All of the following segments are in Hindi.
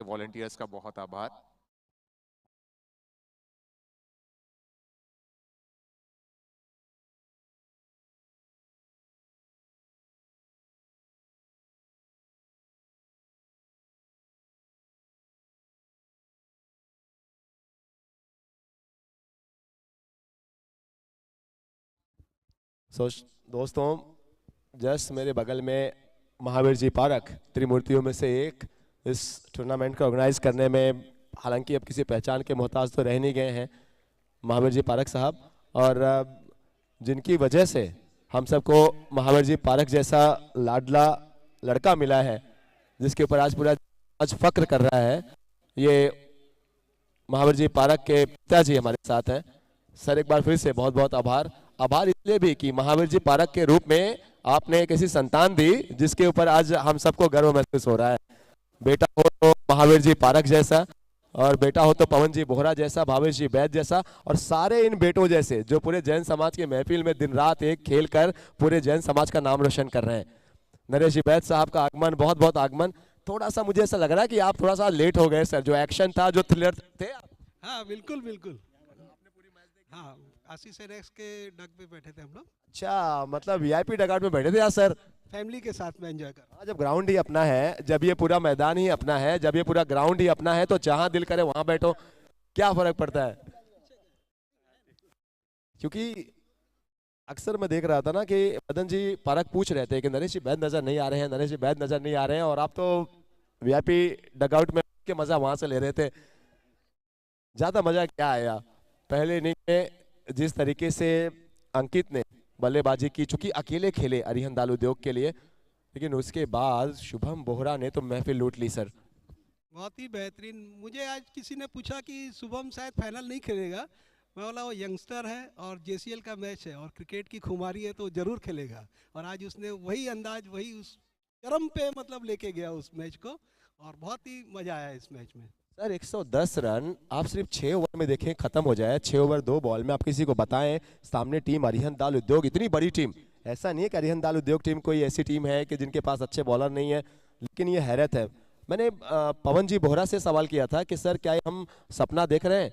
वॉलंटियर्स का बहुत आभार। दोस्तों, जस्ट मेरे बगल में महावीर जी पार्क, त्रिमूर्तियों में से एक, इस टूर्नामेंट को ऑर्गेनाइज करने में हालांकि अब किसी पहचान के मोहताज तो रह नहीं गए हैं महावीर जी पार्क साहब, और जिनकी वजह से हम सबको महावीर जी पार्क जैसा लाडला लड़का मिला है, जिसके ऊपर आज पूरा आज फक्र कर रहा है। ये महावीर जी पार्क के पिताजी हमारे साथ हैं। सर, एक बार फिर से बहुत बहुत आभार इसलिए भी कि महावीर जी पार्क के रूप में आपने एक ऐसी संतान दी जिसके ऊपर आज हम सबको गर्व महसूस हो रहा है। बेटा हो तो महावीर जी पार्क जैसा, और बेटा हो तो पवन जी बोहरा जैसा, भावेश जी बैद जैसा, और सारे इन बेटों जैसे जो पूरे जैन समाज के महफिल में दिन रात एक खेल कर पूरे जैन समाज का नाम रोशन कर रहे हैं। नरेश जी बैद साहब का आगमन, बहुत बहुत आगमन। थोड़ा सा मुझे ऐसा लग रहा है कि आप थोड़ा सा लेट हो गए सर, जो एक्शन था, जो थ्रिलर थे। हाँ बिल्कुल बिल्कुल, हाँ आशीष रेक्स के डग पे बैठे थे हम लोग। अच्छा, मतलब वीआईपी डगआउट में बैठे थे यार सर? फैमिली के साथ में एंजॉय कर। हाँ, जब ग्राउंड ही अपना है, जब ये पूरा मैदान ही अपना है, जब ये पूरा ग्राउंड ही अपना है, तो जहां दिल करे वहां बैठो, क्या फर्क पड़ता है। क्योंकि अक्सर मैं देख रहा था ना कि मदन जी पारक पूछ रहे थे कि नरेश जी बैद नजर नहीं आ रहे हैं, नरेश जी बैद नजर नहीं आ रहे हैं, और आप तो वीआईपी डगआउट में के मजा वहां से ले रहे थे। ज्यादा मजा क्या आया पहले इनिंग में, जिस तरीके से अंकित ने बल्लेबाजी की, चूंकि अकेले खेले अरिहंत दाल उद्योग के लिए, लेकिन उसके बाद शुभम बोहरा ने तो महफिल लूट ली सर। बहुत ही बेहतरीन। मुझे आज किसी ने पूछा कि शुभम शायद फाइनल नहीं खेलेगा, मैं बोला वो यंगस्टर है और जेसीएल का मैच है और क्रिकेट की खुमारी है तो जरूर खेलेगा, और आज उसने वही अंदाज, वही उस चरम पे मतलब लेके गया उस मैच को, और बहुत ही मजा आया इस मैच में। सर 110 रन आप सिर्फ 6 ओवर में देखें खत्म हो जाए, 6 ओवर 2 बॉल में। आप किसी को बताएं सामने टीम अरिहंत दाल उद्योग, इतनी बड़ी टीम, ऐसा नहीं है कि अरिहंत दाल उद्योग टीम कोई ऐसी टीम है कि जिनके पास अच्छे बॉलर नहीं है, लेकिन ये हैरत है। मैंने पवन जी बोहरा से सवाल किया था कि सर क्या हम सपना देख रहे हैं,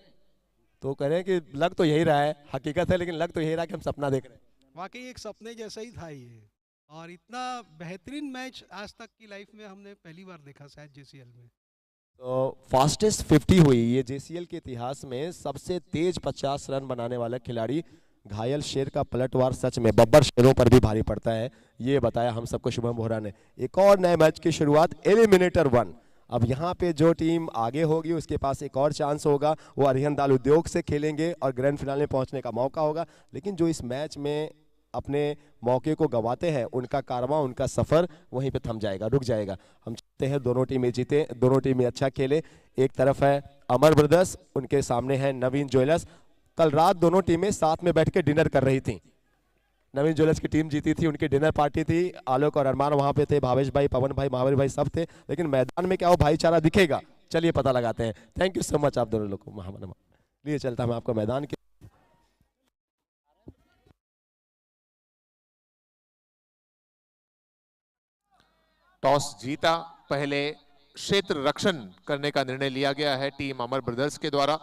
तो कह रहे हैं कि लग तो यही रहा है, हकीकत है लेकिन लग तो यही रहा कि हम सपना देख रहे हैं। वाकई एक सपने जैसा ही था ये, और इतना बेहतरीन मैच आज तक की लाइफ में हमने पहली बार देखा शायद जेसीएल में। तो फास्टेस्ट 50 हुई ये जेसीएल के इतिहास में, सबसे तेज 50 रन बनाने वाला खिलाड़ी। घायल शेर का पलटवार सच में बब्बर शेरों पर भी भारी पड़ता है, ये बताया हम सबको शुभम बोहरा ने। एक और नए मैच की शुरुआत, एलिमिनेटर 1। अब यहाँ पे जो टीम आगे होगी उसके पास एक और चांस होगा, वो अरिहंत दाल उद्योग से खेलेंगे और ग्रैंड फिनाले में पहुंचने का मौका होगा। लेकिन जो इस मैच में अपने मौके को गंवाते हैं, उनका कारवां, उनका सफर वहीं पे थम जाएगा, रुक जाएगा। हम चाहते हैं दोनों टीमें जीते, दोनों टीमें अच्छा खेले। एक तरफ है अमर ब्रदर्स, उनके सामने है नवीन ज्वेलर्स। कल रात दोनों टीमें साथ में बैठ के डिनर कर रही थी। नवीन ज्वेलर्स की टीम जीती थी, उनकी डिनर पार्टी थी, आलोक और अरमान वहां पे थे, भावेश भाई, पवन भाई, महावीर भाई सब थे। लेकिन मैदान में क्या वो भाईचारा दिखेगा, चलिए पता लगाते हैं। थैंक यू सो मच आप दोनों लोग को। लिए चलता मैं आपको मैदान के। टॉस जीता, पहले क्षेत्र रक्षण करने का निर्णय लिया गया है टीम अमर ब्रदर्स के द्वारा।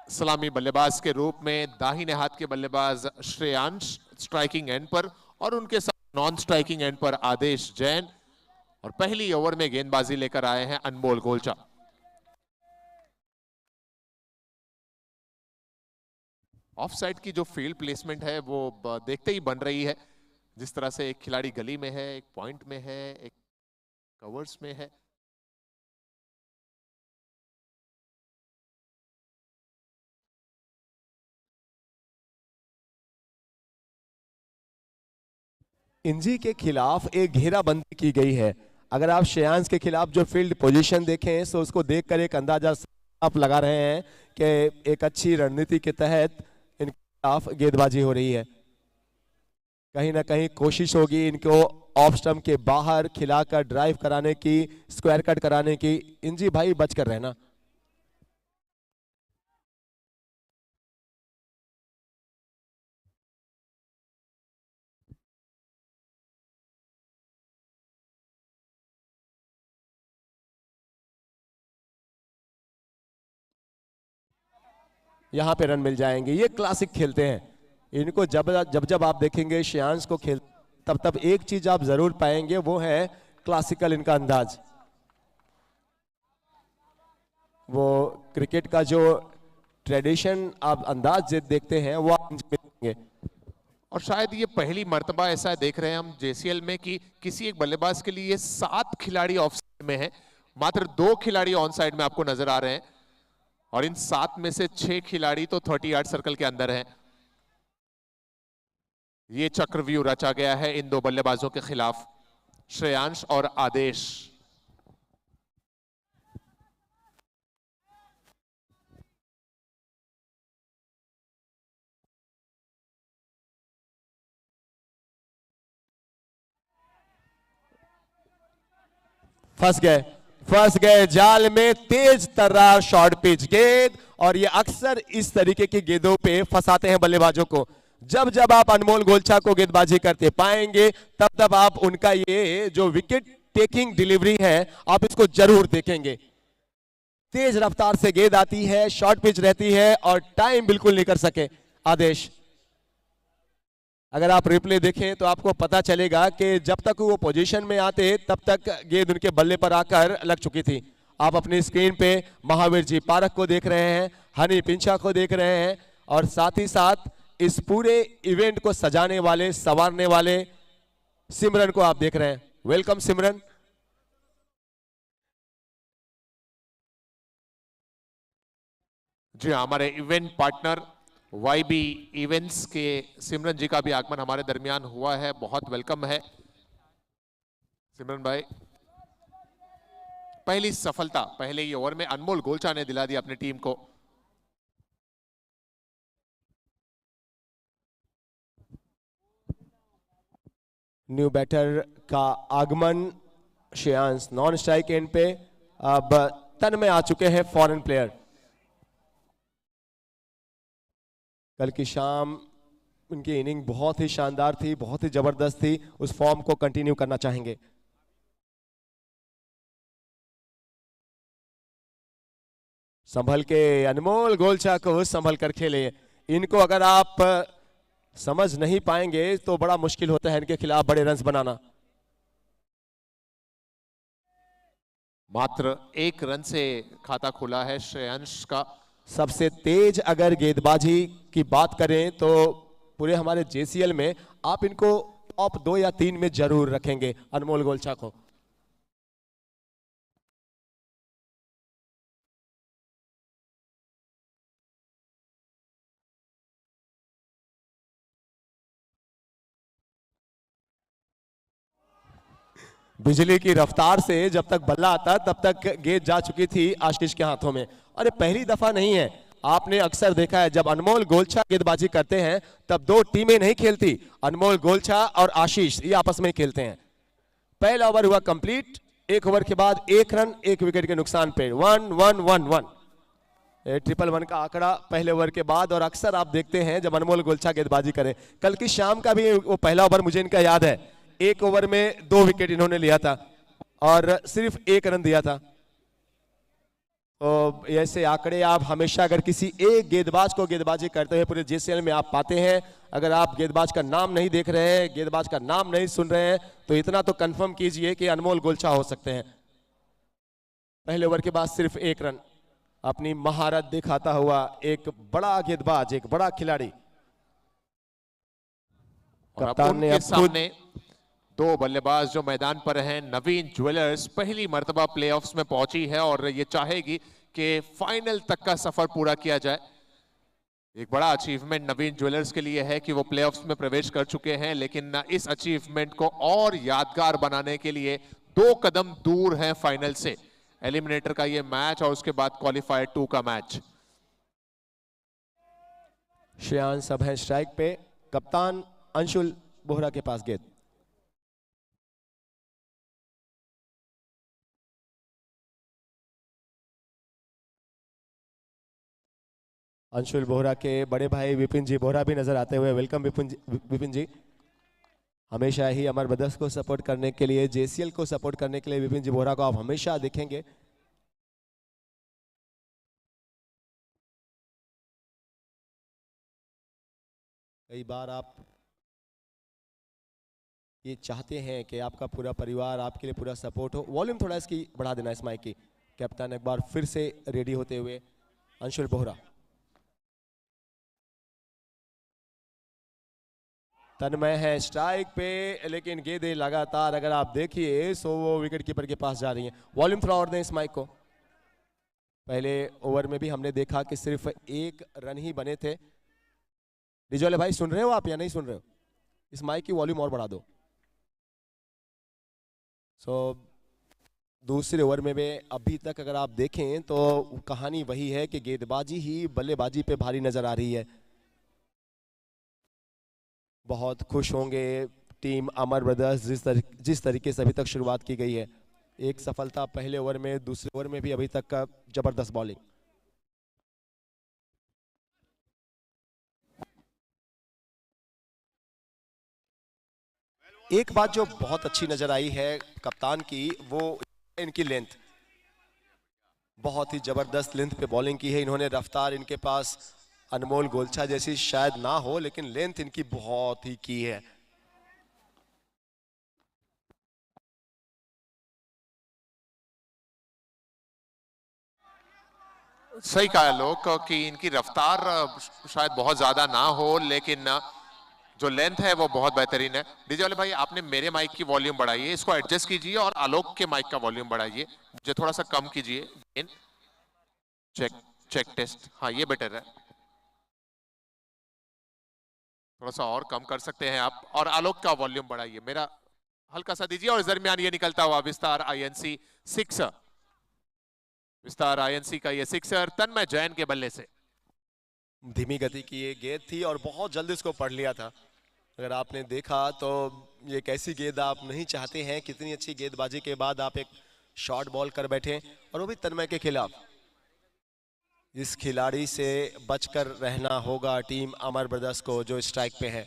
सलामी बल्लेबाज के रूप में दाहिने हाथ के बल्लेबाज श्रेयांश स्ट्राइकिंग एंड पर, और उनके साथ नॉन स्ट्राइकिंग एंड पर आदेश जैन, और पहली ओवर में गेंदबाजी लेकर आए हैं अनमोल गोलचा। ऑफ साइड की जो फील्ड प्लेसमेंट है वो देखते ही बन रही है, जिस तरह से एक खिलाड़ी गली में है, एक पॉइंट में है, एक कवर्स में है। इंजी के खिलाफ एक घेराबंदी की गई है। अगर आप श्रेयांश के खिलाफ जो फील्ड पोजीशन देखें तो उसको देखकर एक अंदाजा आप लगा रहे हैं कि एक अच्छी रणनीति के तहत इनके खिलाफ गेंदबाजी हो रही है। कहीं ना कहीं कोशिश होगी इनको ऑफ स्टंप के बाहर खिलाकर ड्राइव कराने की, स्क्वायर कट कराने की। इंजी भाई बच कर रहना। यहां पे रन मिल जाएंगे। ये क्लासिक खेलते हैं इनको। जब जब जब आप देखेंगे श्रेयांश को खेल, तब तब एक चीज आप जरूर पाएंगे, वो है क्लासिकल इनका अंदाज। वो क्रिकेट का जो ट्रेडिशन आप अंदाज देखते हैं वो आप देखेंगे। और शायद ये पहली मर्तबा ऐसा देख रहे हैं हम जेसीएल में कि किसी एक बल्लेबाज के लिए 7 खिलाड़ी ऑफ साइड में है, मात्र 2 खिलाड़ी ऑन साइड में आपको नजर आ रहे हैं, और इन 7 में से 6 खिलाड़ी तो 30 यार्ड सर्कल के अंदर हैं। ये चक्रव्यूह रचा गया है इन 2 बल्लेबाजों के खिलाफ, श्रेयांश और आदेश। फंस गए जाल में। तेज तर्रार शॉर्ट पिच गेंद, और ये अक्सर इस तरीके की गेंदों पे फंसाते हैं बल्लेबाजों को। जब जब आप अनमोल गोलछा को गेंदबाजी करते पाएंगे, तब तब आप उनका ये जो विकेट टेकिंग डिलीवरी है आप इसको जरूर देखेंगे। तेज रफ्तार से गेंद आती है, शॉर्ट पिच रहती है, और टाइम बिल्कुल नहीं कर सके आदेश। अगर आप रिप्ले देखें तो आपको पता चलेगा कि जब तक वो पोजीशन में आते तब तक गेंद उनके बल्ले पर आकर लग चुकी थी। आप अपनी स्क्रीन पे महावीर जी पारक को देख रहे हैं, हनी पिंचा को देख रहे हैं, और साथ ही साथ इस पूरे इवेंट को सजाने वाले, संवारने वाले सिमरन को आप देख रहे हैं। वेलकम सिमरन। जी, हमारे इवेंट पार्टनर वाईबी इवेंट्स के सिमरन जी का भी आगमन हमारे दरमियान हुआ है, बहुत वेलकम है सिमरन भाई। पहली सफलता पहले ही ओवर में अनमोल गोलछा ने दिला दी अपनी टीम को। न्यू बैटर का आगमन, श्रेयांश नॉन स्ट्राइक एंड पे। अब तन में आ चुके हैं फॉरेन प्लेयर। कल की शाम उनकी इनिंग बहुत ही शानदार थी, बहुत ही जबरदस्त थी। उस फॉर्म को कंटिन्यू करना चाहेंगे। संभल के अनमोल गोलछा को संभल कर खेले। इनको अगर आप समझ नहीं पाएंगे तो बड़ा मुश्किल होता है इनके खिलाफ बड़े रन्स बनाना। मात्र 1 रन से खाता खुला है श्रेयांश का। सबसे तेज अगर गेंदबाजी की बात करें तो पूरे हमारे जेसीएल में आप इनको टॉप 2 या 3 में जरूर रखेंगे, अनमोल गोलछा को। बिजली की रफ्तार से जब तक बल्ला आता तब तक गेंद जा चुकी थी आशीष के हाथों में। अरे पहली दफा नहीं है, आपने अक्सर देखा है जब अनमोल गोलछा गेंदबाजी करते हैं तब 2 टीमें नहीं खेलती, अनमोल गोलछा और आशीष ये आपस में खेलते हैं। पहला ओवर हुआ कंप्लीट। 1 ओवर के बाद 1 रन 1 विकेट के नुकसान पे 1-1-1-1 1-1 का आंकड़ा पहले ओवर के बाद। और अक्सर आप देखते हैं जब अनमोल गोलछा गेंदबाजी करे, कल की शाम का भी वो पहला ओवर मुझे इनका याद है, 1 ओवर में 2 विकेट इन्होंने लिया था और सिर्फ 1 रन दिया था। तो ऐसे आंकड़े आप हमेशा अगर किसी एक गेंदबाज को गेंदबाजी करते हुए पूरे जेसीएल में आप पाते हैं। अगर आप गेंदबाज का नाम नहीं देख रहे हैं, गेंदबाज का नाम नहीं सुन रहे हैं, तो इतना तो कंफर्म कीजिए कि अनमोल गोलछा हो सकते हैं। पहले ओवर के बाद सिर्फ 1 रन, अपनी महारत दिखाता हुआ एक बड़ा गेंदबाज, एक बड़ा खिलाड़ी। कप्तान ने अब सामने 2 बल्लेबाज जो मैदान पर हैं। नवीन ज्वेलर्स पहली मर्तबा प्लेऑफ्स में पहुंची है और ये चाहेगी कि फाइनल तक का सफर पूरा किया जाए। एक बड़ा अचीवमेंट नवीन ज्वेलर्स के लिए है कि वो प्लेऑफ्स में प्रवेश कर चुके हैं, लेकिन इस अचीवमेंट को और यादगार बनाने के लिए 2 कदम दूर है फाइनल से। एलिमिनेटर का ये मैच और उसके बाद क्वालिफायर 2 का मैच। श्रेयांश अब है स्ट्राइक पे। कप्तान अंशुल बोहरा के पास गेंद। अंशुल बोहरा के बड़े भाई विपिन जी बोहरा भी नजर आते हुए। वेलकम विपिन जी। हमेशा ही अमर ब्रदर्स को सपोर्ट करने के लिए, जेसीएल को सपोर्ट करने के लिए विपिन जी बोहरा को आप हमेशा देखेंगे। कई बार आप ये चाहते हैं कि आपका पूरा परिवार आपके लिए पूरा सपोर्ट हो। वॉल्यूम थोड़ा इसकी बढ़ा देना इस माइक की। कैप्टन एक बार फिर से रेडी होते हुए अंशुल बोहरा। तन्मय है स्ट्राइक पे, लेकिन गेंदें लगातार अगर आप देखिए तो वो विकेट कीपर के पास जा रही हैं। वॉल्यूम थोड़ा और दें इस माइक को। पहले ओवर में भी हमने देखा कि सिर्फ एक रन ही बने थे। रिजवाले भाई सुन रहे हो आप या नहीं सुन रहे हो? इस माइक की वॉल्यूम और बढ़ा दो। दूसरे ओवर में भी अभी तक अगर आप देखें तो कहानी वही है कि गेंदबाजी ही बल्लेबाजी पे भारी नजर आ रही है। बहुत खुश होंगे टीम अमर ब्रदर्स जिस तरीके से अभी तक शुरुआत की गई है। एक सफलता पहले ओवर में, दूसरे ओवर में भी अभी तक का जबरदस्त बॉलिंग। एक बात जो बहुत अच्छी नजर आई है कप्तान की, वो इनकी लेंथ। बहुत ही जबरदस्त लेंथ पे बॉलिंग की है इन्होंने। रफ्तार इनके पास अनमोल गोलछा जैसी शायद ना हो, लेकिन लेंथ इनकी बहुत ही की है। सही कहा लोग कि इनकी रफ्तार शायद बहुत ज्यादा ना हो, लेकिन जो लेंथ है वो बहुत बेहतरीन है। डीजे वाले भाई आपने मेरे माइक की वॉल्यूम बढ़ाइए, इसको एडजस्ट कीजिए और आलोक के माइक का वॉल्यूम बढ़ाइए, मुझे थोड़ा सा कम कीजिए। चेक टेस्ट, हाँ ये बेटर है। थोड़ा सा और कम कर सकते हैं आप, और आलोक का वॉल्यूम बढ़ाइए, मेरा हल्का सा दीजिए। और इस दरमियान ये निकलता हुआ विस्तार आईएनसी सिक्सर, विस्तार आईएनसी का ये सिक्सर तन्मय जैन के बल्ले से। धीमी गति की ये गेंद थी और बहुत जल्दी इसको पढ़ लिया था। अगर आपने देखा तो ये एक ऐसी गेंद आप नहीं चाहते हैं, कितनी अच्छी गेंदबाजी के बाद आप एक शॉर्ट बॉल कर बैठे, और वो भी तन्मय के खिलाफ। इस खिलाड़ी से बचकर रहना होगा टीम अमर ब्रदर्स को जो स्ट्राइक पे है।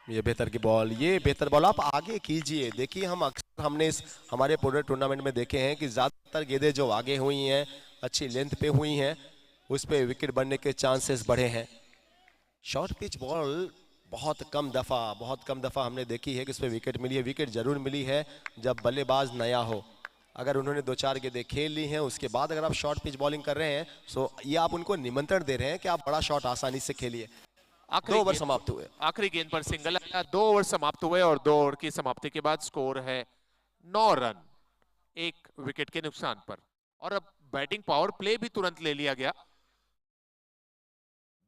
ये बेहतर की बॉल, ये बेहतर बॉल आप आगे कीजिए। देखिए हम अक्सर हमने हमारे पूरे टूर्नामेंट में देखे हैं कि ज्यादातर गेंदें जो आगे हुई हैं, अच्छी लेंथ पे हुई हैं, उस पे विकेट बनने के चांसेस बढ़े हैं। शॉर्ट पिच बॉल बहुत कम दफा हमने देखी है कि उस पर विकेट मिली है। विकेट जरूर मिली है जब बल्लेबाज नया हो। अगर उन्होंने 2-4 गेंदें खेल ली हैं, उसके बाद अगर आप शॉर्ट पिच बॉलिंग कर रहे हैं, तो ये आप उनको निमंत्रण दे रहे हैं कि आप बड़ा शॉट आसानी से खेलिए। 2 ओवर समाप्त हुए, आखिरी गेंद पर सिंगल आया, 2 ओवर समाप्त हुए और 2 ओवर की समाप्ति के बाद स्कोर है 9 रन 1 विकेट के नुकसान पर। और अब बैटिंग पावर प्ले भी तुरंत ले लिया गया।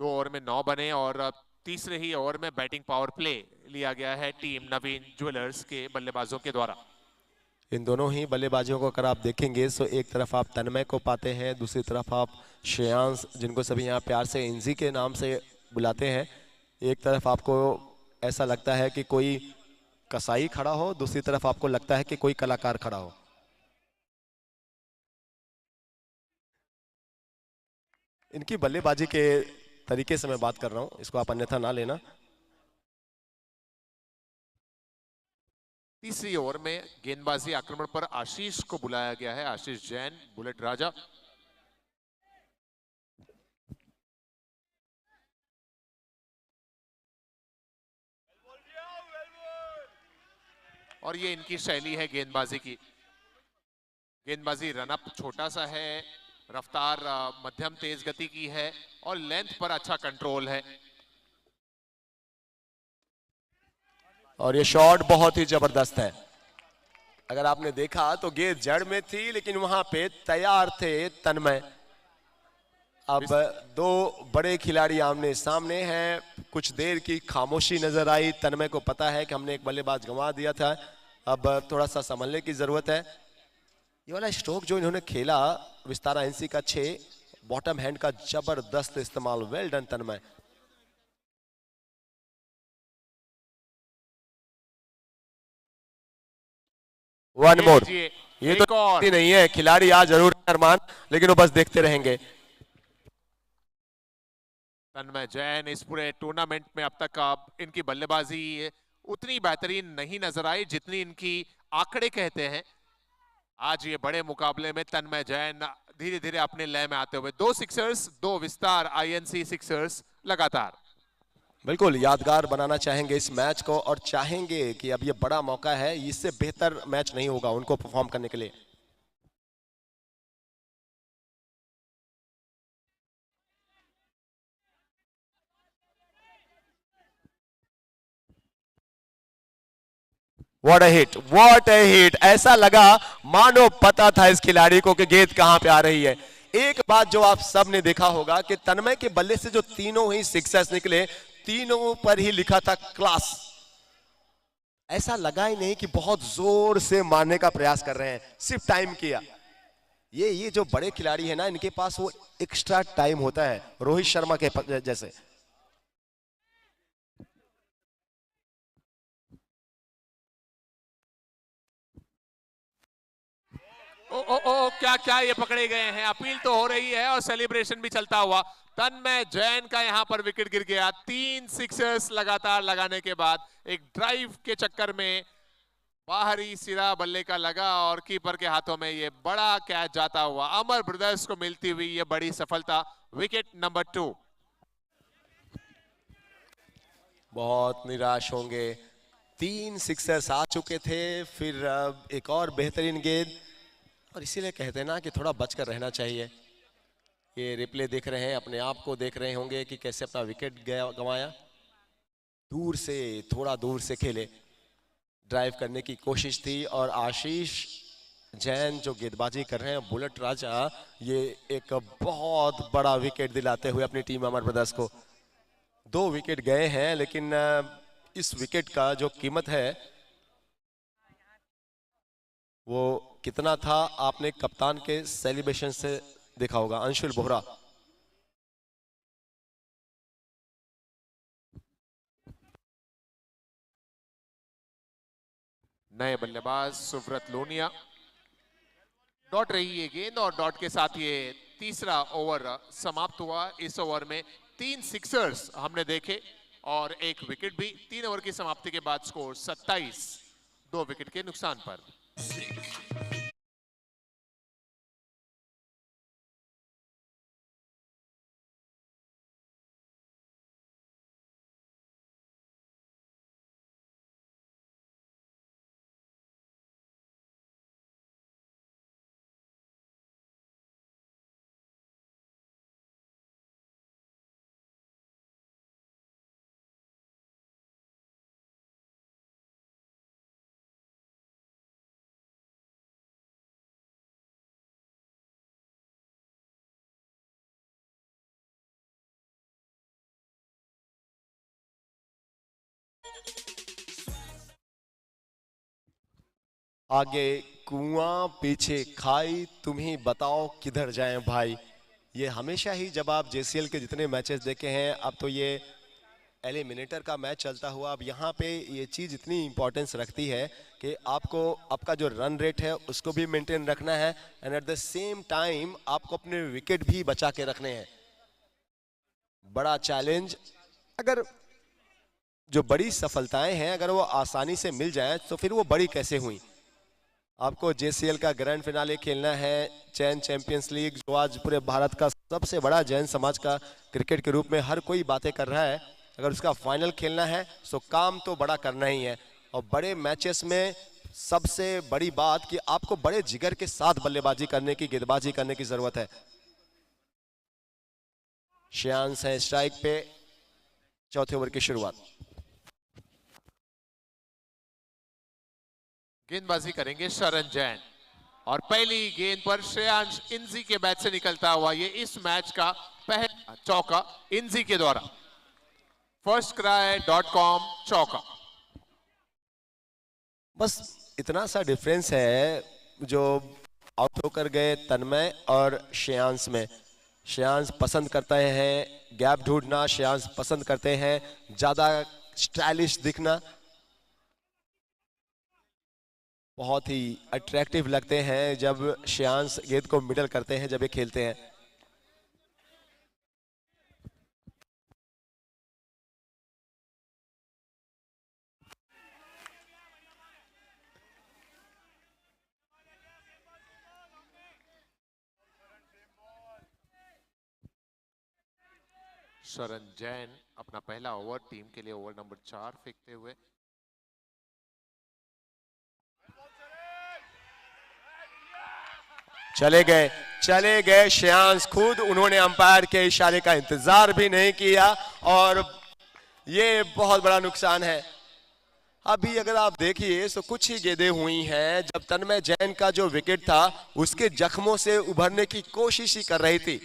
2 ओवर में 9 बने और अब तीसरे ही ओवर में बैटिंग पावर प्ले लिया गया है टीम नवीन ज्वेलर्स के बल्लेबाजों के द्वारा। इन दोनों ही बल्लेबाजों को अगर आप देखेंगे तो एक तरफ आप तन्मय को पाते हैं, दूसरी तरफ आप श्रेयांश, जिनको सभी यहाँ प्यार से इंजी के नाम से बुलाते हैं। एक तरफ आपको ऐसा लगता है कि कोई कसाई खड़ा हो, दूसरी तरफ आपको लगता है कि कोई कलाकार खड़ा हो। इनकी बल्लेबाजी के तरीके से मैं बात कर रहा हूं, इसको आप अन्यथा ना लेना। तीसरी ओवर में गेंदबाजी आक्रमण पर आशीष को बुलाया गया है, आशीष जैन बुलेट राजा। और ये इनकी शैली है गेंदबाजी की। गेंदबाजी रनअप छोटा सा है, रफ्तार मध्यम तेज गति की है और लेंथ पर अच्छा कंट्रोल है। और ये शॉट बहुत ही जबरदस्त है। अगर आपने देखा तो गेंद जड़ में थी, लेकिन वहां पे तैयार थे तन्मय। अब 2 बड़े खिलाड़ी आमने सामने हैं। कुछ देर की खामोशी नजर आई। तन्मय को पता है कि हमने एक बल्लेबाज गंवा दिया था, अब थोड़ा सा संभलने की जरूरत है। ये वाला स्ट्रोक जो इन्होंने खेला विस्तारा एनसी का 6, बॉटम हैंड का जबरदस्त इस्तेमाल। Well done Tanmay. One more. ये तो नहीं है, खिलाड़ी आज जरूर अरमान, लेकिन वो बस देखते रहेंगे। तन्मय जैन इस पूरे टूर्नामेंट में अब तक इनकी बल्लेबाजी उतनी बेहतरीन नहीं नजर आई जितनी इनकी आंकड़े कहते हैं। आज ये बड़े मुकाबले में तन्मय जैन धीरे धीरे अपने लय में आते हुए 2 सिक्सर्स, 2 विस्तार आईएनसी सिक्सर्स लगातार। बिल्कुल यादगार बनाना चाहेंगे इस मैच को और चाहेंगे कि अब ये बड़ा मौका है, इससे बेहतर मैच नहीं होगा उनको परफॉर्म करने के लिए। What a hit, what a hit. ऐसा लगा मानो पता था इस खिलाड़ी को कि गेंद कहां पे आ रही है। एक बात जो आप सब ने देखा होगा कि तन्मय के बल्ले से जो तीनों ही सिक्सर्स निकले, तीनों पर ही लिखा था क्लास। ऐसा लगा ही नहीं कि बहुत जोर से मारने का प्रयास कर रहे हैं, सिर्फ टाइम किया। ये जो बड़े खिलाड़ी है ना, इनके पास वो एक्स्ट्रा टाइम होता है, रोहित शर्मा के जैसे। ओ क्या क्या ये पकड़े गए हैं। अपील तो हो रही है और सेलिब्रेशन भी चलता हुआ। तन्मय जैन का यहां पर विकेट गिर गया। 3 सिक्सर्स लगातार लगाने के बाद एक ड्राइव के चक्कर में बाहरी सिरा बल्ले का लगा और कीपर के हाथों में ये बड़ा कैच जाता हुआ। अमर ब्रदर्स को मिलती हुई ये बड़ी सफलता। Wicket number 2। बहुत निराश होंगे, 3 सिक्सर्स आ चुके थे, फिर एक और बेहतरीन गेंद। और इसीलिए कहते हैं ना कि थोड़ा बचकर रहना चाहिए। ये रिप्ले देख रहे हैं, अपने आप को देख रहे होंगे कि कैसे अपना विकेट गंवाया। दूर से, थोड़ा दूर से खेले, ड्राइव करने की कोशिश थी। और आशीष जैन जो गेंदबाजी कर रहे हैं, बुलेट राजा, ये एक बहुत बड़ा विकेट दिलाते हुए अपनी टीम अमर ब्रदर्स को। 2 विकेट गए हैं, लेकिन इस विकेट का जो कीमत है वो कितना था, आपने कप्तान के सेलिब्रेशन से देखा होगा। अंशुल बोहरा। नए बल्लेबाज सुब्रत लोनिया। डॉट रही ये गेंद और डॉट के साथ ये तीसरा ओवर समाप्त हुआ। इस ओवर में 3 सिक्सर्स हमने देखे और 1 विकेट भी। 3 ओवर की समाप्ति के बाद स्कोर 27, 2 विकेट के नुकसान पर। आगे कुआं पीछे खाई, तुम ही बताओ किधर जाएं भाई। ये हमेशा ही जब आप जेसीएल के जितने मैचेस देखे हैं, अब तो ये एलिमिनेटर का मैच चलता हुआ, अब यहाँ पे ये चीज़ इतनी इंपॉर्टेंस रखती है कि आपको आपका जो रन रेट है उसको भी मेंटेन रखना है, and at the same time आपको अपने विकेट भी बचा के रखने हैं। बड़ा चैलेंज। अगर जो बड़ी सफलताएं हैं अगर वो आसानी से मिल जाए तो फिर वो बड़ी कैसे हुई। आपको जेसीएल का ग्रैंड फिनाले खेलना है, चैन चैंपियंस लीग, जो आज पूरे भारत का सबसे बड़ा जैन समाज का क्रिकेट के रूप में हर कोई बातें कर रहा है। अगर उसका फाइनल खेलना है तो काम तो बड़ा करना ही है। और बड़े मैचेस में सबसे बड़ी बात कि आपको बड़े जिगर के साथ बल्लेबाजी करने की, गेंदबाजी करने की जरूरत है। श्रेयांश है स्ट्राइक पे, चौथे ओवर की शुरुआत। गेंदबाजी करेंगे शरण जैन और पहली गेंद पर श्रेयांश इंजी के बैट से निकलता हुआ ये इस मैच का पहला चौका इंजी के द्वारा। firstcry.com चौका। बस इतना सा डिफरेंस है जो आउट होकर गए तन्मय और श्रेयांश में। श्रेयांश पसंद करते हैं गैप ढूंढना, श्रेयांश पसंद करते हैं ज्यादा स्टाइलिश दिखना, बहुत ही अट्रैक्टिव लगते हैं जब श्रेयांश गेंद को मिडल करते हैं जब ये खेलते हैं। शरण जैन अपना पहला ओवर टीम के लिए ओवर नंबर 4 फेंकते हुए। चले गए श्रेयांश खुद, उन्होंने अंपायर के इशारे का इंतजार भी नहीं किया और ये बहुत बड़ा नुकसान है। अभी अगर आप देखिए तो कुछ ही गेंदें हुई हैं जब तन्मय जैन का जो विकेट था उसके जख्मों से उभरने की कोशिश ही कर रही थी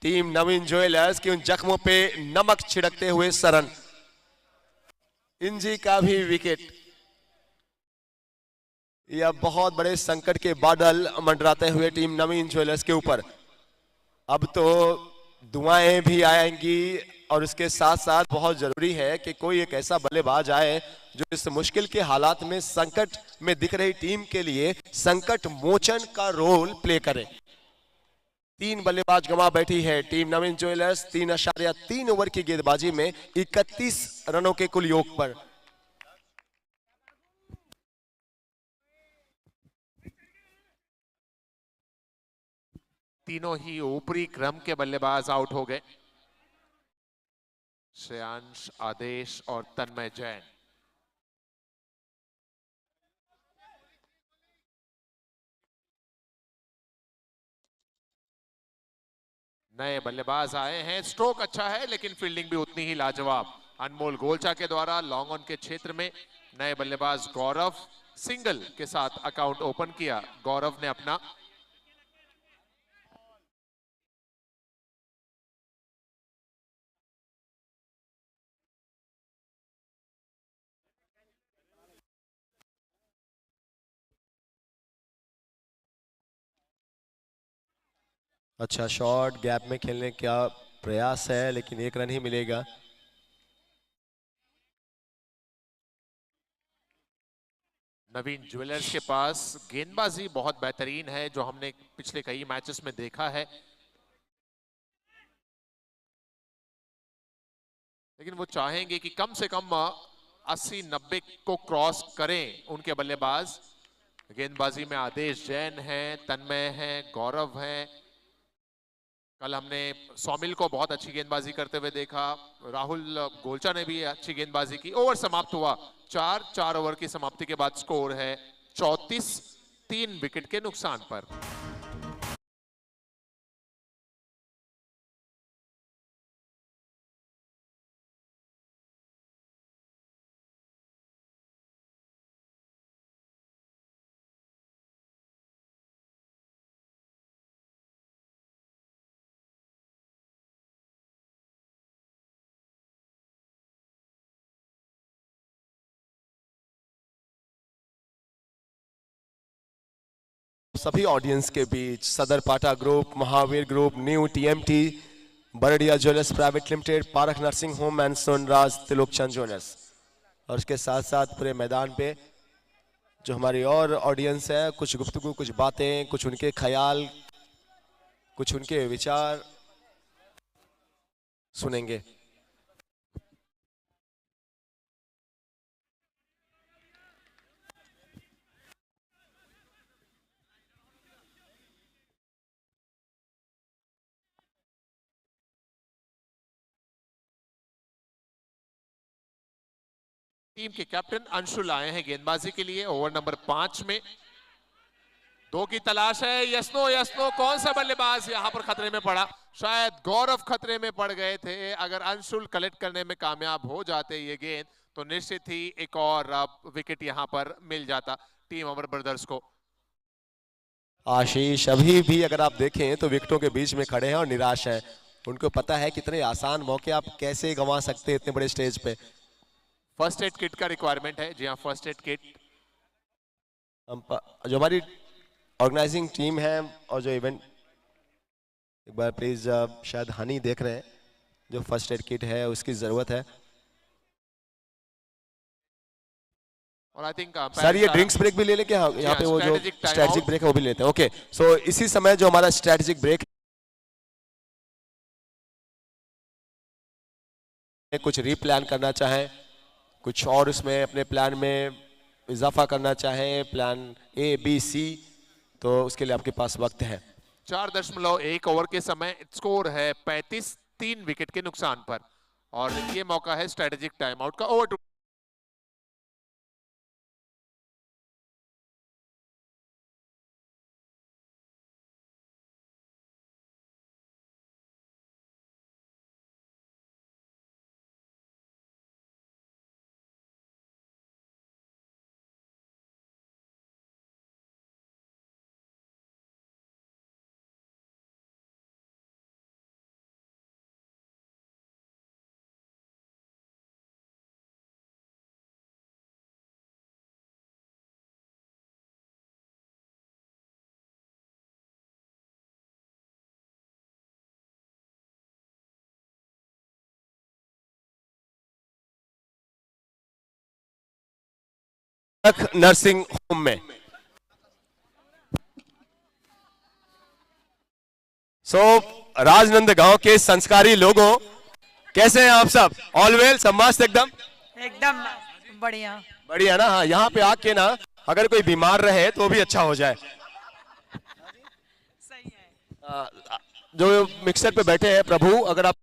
टीम नवीन ज्वेलर्स की, उन जख्मों पे नमक छिड़कते हुए शरण इंजी का भी विकेट। यह बहुत बड़े संकट के बादल मंडराते हुए टीम नवीन ज्वेलर्स के ऊपर। अब तो दुआएं भी आएंगी और उसके साथ साथ बहुत जरूरी है कि कोई एक ऐसा बल्लेबाज आए जो इस मुश्किल के हालात में संकट में दिख रही टीम के लिए संकट मोचन का रोल प्ले करे। 3 बल्लेबाज गंवा बैठी है टीम नवीन ज्वेलर्स 3.3 ओवर की गेंदबाजी में 31 रनों के कुल योग पर। तीनों ही ऊपरी क्रम के बल्लेबाज आउट हो गए, श्रेयांश, आदेश और तन्मय जैन। नए बल्लेबाज आए हैं, स्ट्रोक अच्छा है लेकिन फील्डिंग भी उतनी ही लाजवाब। अनमोल गोलचा के द्वारा लॉन्ग ऑन के क्षेत्र में नए बल्लेबाज गौरव सिंगल के साथ अकाउंट ओपन किया। गौरव ने अपना अच्छा शॉट, गैप में खेलने का प्रयास है लेकिन 1 रन ही मिलेगा। नवीन ज्वेलर्स के पास गेंदबाजी बहुत बेहतरीन है जो हमने पिछले कई मैचेस में देखा है, लेकिन वो चाहेंगे कि कम से कम 80-90 को क्रॉस करें उनके बल्लेबाज। गेंदबाजी में आदेश जैन हैं, तन्मय हैं, गौरव हैं। कल हमने सौमिल को बहुत अच्छी गेंदबाजी करते हुए देखा, राहुल गोलचा ने भी अच्छी गेंदबाजी की। ओवर समाप्त हुआ 4 ओवर की समाप्ति के बाद स्कोर है 34, 3 विकेट के नुकसान पर। सभी ऑडियंस के बीच सदर पाटा group, Mahavir group, new TMT, Bardia jewellers private limited, Parakh nursing home and Sonraj Trilokchand jewellers, और उसके साथ साथ पूरे मैदान पे जो हमारी और ऑडियंस है, कुछ गुफ्तगू, कुछ बातें, कुछ उनके ख्याल, कुछ उनके विचार सुनेंगे। टीम के कैप्टन अंशुल आए हैं गेंदबाजी के लिए। ओवर नंबर 5 में 2 की तलाश है। यस्नो कौन सा बल्लेबाज यहां पर खतरे में पड़ा? शायद गौरव खतरे में पड़ गए थे। अगर अंशुल कलेक्ट करने में कामयाब हो जाते ये गेंद तो निश्चित ही एक और विकेट यहां पर मिल जाता टीम अमर ब्रदर्स को। आशीष अभी भी अगर आप देखें तो विकेटों के बीच में खड़े हैं और निराश हैं। उनको पता है कितने आसान मौके आप कैसे गंवा सकते हैं इतने बड़े स्टेज पे। फर्स्ट एड किट का रिक्वायरमेंट है। जी हाँ, फर्स्ट एड किट। जो हमारी ऑर्गेनाइजिंग टीम है और जो इवेंट एक बार प्लीज, शायद हनी देख रहे हैं, जो फर्स्ट एड किट है उसकी जरूरत है। और आई थिंक सर ये ड्रिंक्स ब्रेक भी ले लें क्या? यहाँ पे वो जो strategic time strategic out। Break है वो भी लेते हैं। ओके, सो इसी समय जो हमारा स्ट्रेटेजिक ब्रेक है, कुछ रीप्लान करना चाहें, कुछ और उसमें अपने प्लान में इजाफा करना चाहें, प्लान ए बी सी, तो उसके लिए आपके पास वक्त है। 4.1 ओवर के समय स्कोर है 35, 3 विकेट के नुकसान पर, और ये मौका है स्ट्रेटेजिक टाइम आउट का। ओवर टू नर्सिंग होम में। सो राजनंदगांव के संस्कारी लोगों, कैसे हैं आप सब? ऑल वेल, सब मस्त एकदम एकदम बढ़िया। बढ़िया ना? हाँ, यहाँ पे आके ना अगर कोई बीमार रहे तो भी अच्छा हो जाए। सही है। जो मिक्सर पे बैठे हैं प्रभु, अगर आप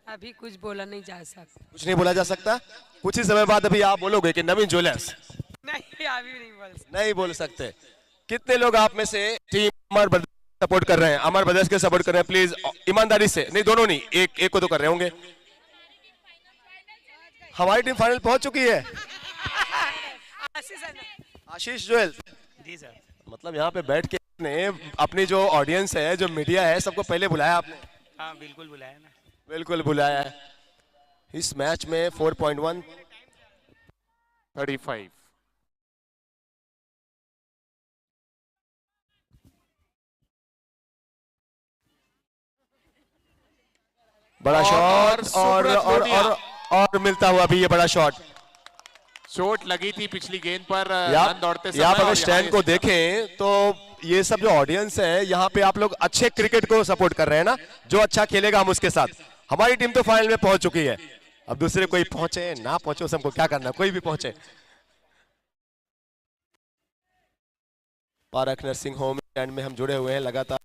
अभी कुछ बोला नहीं जा सकता। कुछ नहीं बोला जा सकता, कुछ ही समय बाद अभी आप बोलोगे कि नवीन ज्वेलर्स। नहीं, अभी नहीं बोल सकता। नहीं बोल सकते। कितने लोग आप में से टीम अमर ब्रदर्स सपोर्ट कर रहे हैं? अमर ब्रदर्स के सपोर्ट कर रहे हैं, प्लीज ईमानदारी से। नहीं, दोनों नहीं, एक को तो कर रहे होंगे। हमारी टीम फाइनल पहुंच चुकी है। आशीष ज्वेल जी सर। मतलब यहाँ पे बैठ के अपनी जो ऑडियंस है, जो मीडिया है, सबको पहले बुलाया आपने? हाँ बिल्कुल बुलाया ना। बिल्कुल बुलाया है। इस मैच में 4.1 35। बड़ा शॉट और मिलता हुआ भी ये बड़ा शॉट। चोट लगी थी पिछली गेंद पर आप दौड़ते समय। अगर और स्टैंड को देखें तो ये सब जो ऑडियंस है यहाँ पे, आप लोग अच्छे क्रिकेट को सपोर्ट कर रहे हैं ना। जो अच्छा खेलेगा हम उसके साथ। हमारी टीम तो फाइनल में पहुंच चुकी है, अब दूसरे कोई पहुंचे ना पहुंचे उसे हमको क्या करना, कोई भी पहुंचे। पारक नर्सिंग होम स्टैंड में हम जुड़े हुए हैं लगातार।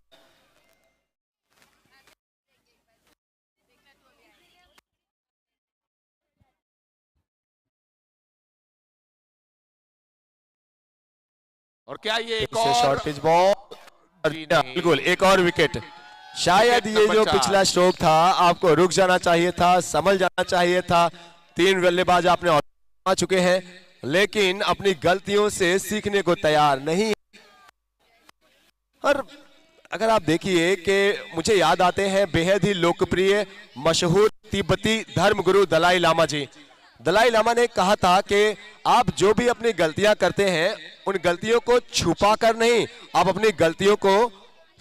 और क्या ये एक शॉर्ट और पिच बॉल, बिल्कुल एक और विकेट। शायद ये जो पिछला स्ट्रोक था आपको रुक जाना चाहिए था, संभल जाना चाहिए था। 3 बल्लेबाज आपने आ चुके हैं, लेकिन अपनी गलतियों से सीखने को तैयार नहीं। और अगर आप देखिए कि मुझे याद आते हैं बेहद ही लोकप्रिय मशहूर तिब्बती धर्मगुरु दलाई लामा जी। दलाई लामा ने कहा था कि आप जो भी अपनी गलतियां करते हैं, उन गलतियों को छुपा कर नहीं, आप अपनी गलतियों को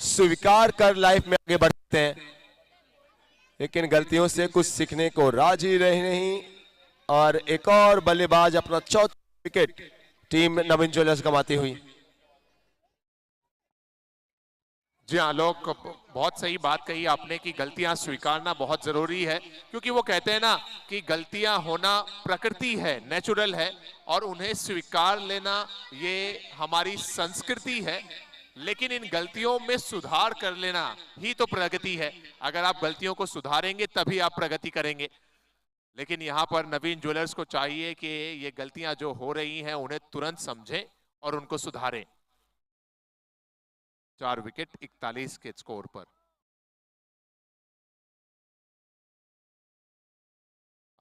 स्वीकार कर लाइफ में आगे बढ़ते हैं। लेकिन गलतियों से कुछ सीखने को राजी रहे नहीं, और एक और बल्लेबाज अपना चौथा विकेट टीम नवीन ज्वेलर्स गंवाती हुई। जी हाँ, लोग बहुत सही बात कही आपने कि गलतियां स्वीकारना बहुत जरूरी है, क्योंकि वो कहते हैं ना कि गलतियां होना प्रकृति है, नेचुरल है, और उन्हें स्वीकार लेना ये हमारी संस्कृति है। लेकिन इन गलतियों में सुधार कर लेना ही तो प्रगति है। अगर आप गलतियों को सुधारेंगे तभी आप प्रगति करेंगे। लेकिन यहाँ पर नवीन ज्वेलर्स को चाहिए कि ये गलतियां जो हो रही हैं उन्हें तुरंत समझें और उनको सुधारें। 4 विकेट 41 के स्कोर पर।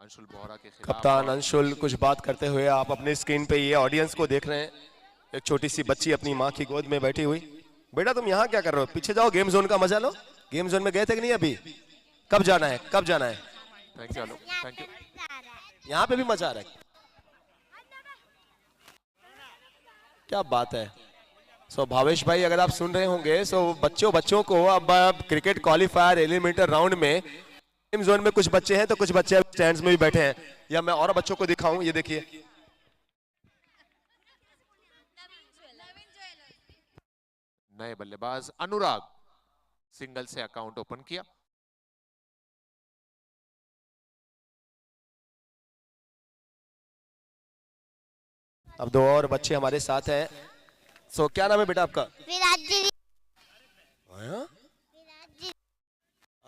अंशुल बोहरा के खिलाफ। कप्तान अंशुल कुछ बात करते हुए, आप अपने स्क्रीन पे ये ऑडियंस को देख रहे हैं। एक छोटी सी बच्ची अपनी माँ की गोद में बैठी हुई। बेटा तुम यहाँ क्या कर रहे हो? पीछे जाओ, गेम जोन का मजा लो। गेम जोन में गए थे कि नहीं अभी? कब जाना है, कब जाना है? Thank you, thank you. यहाँ पे भी मजा आ रहा है, क्या बात है। सो भावेश भाई अगर आप सुन रहे होंगे, सो बच्चों को अब क्रिकेट क्वालिफायर एलिमिनेटर राउंड में गेम जोन में कुछ बच्चे हैं तो कुछ बच्चे स्टैंड्स में भी बैठे हैं, या मैं और बच्चों को दिखाऊं, ये देखिए। नए बल्लेबाज अनुराग सिंगल से अकाउंट ओपन किया। अब दो और बच्चे हमारे साथ हैं। सो क्या नाम है बेटा आपका? विराट जी।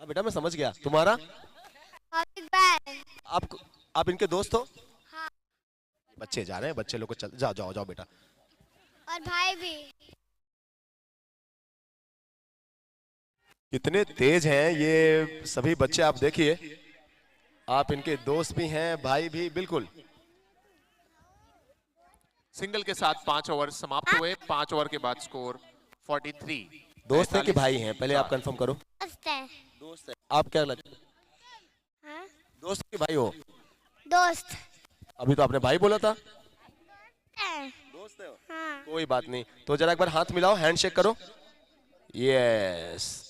हाँ बेटा मैं समझ गया। तुम्हारा? आप इनके दोस्त हो? हाँ। बच्चे जा रहे हैं, बच्चे लोग को चल जाओ जाओ जाओ बेटा। और भाई भी। कितने तेज हैं ये सभी बच्चे, आप देखिए। आप इनके दोस्त भी हैं, भाई भी, बिल्कुल। सिंगल के साथ 5 ओवर समाप्त हुए। 5 ओवर के बाद स्कोर 43। दोस्त है कि भाई हैं? पहले आप कंफर्म करो। दोस्त है। दोस्त है। आप क्या लगता है? हाँ? दोस्त की भाई हो? दोस्त। अभी तो आपने भाई बोला था। दोस्त है। हाँ। कोई बात नहीं, तो जरा एक बार हाथ मिलाओ, हैंडशेक करो। यस।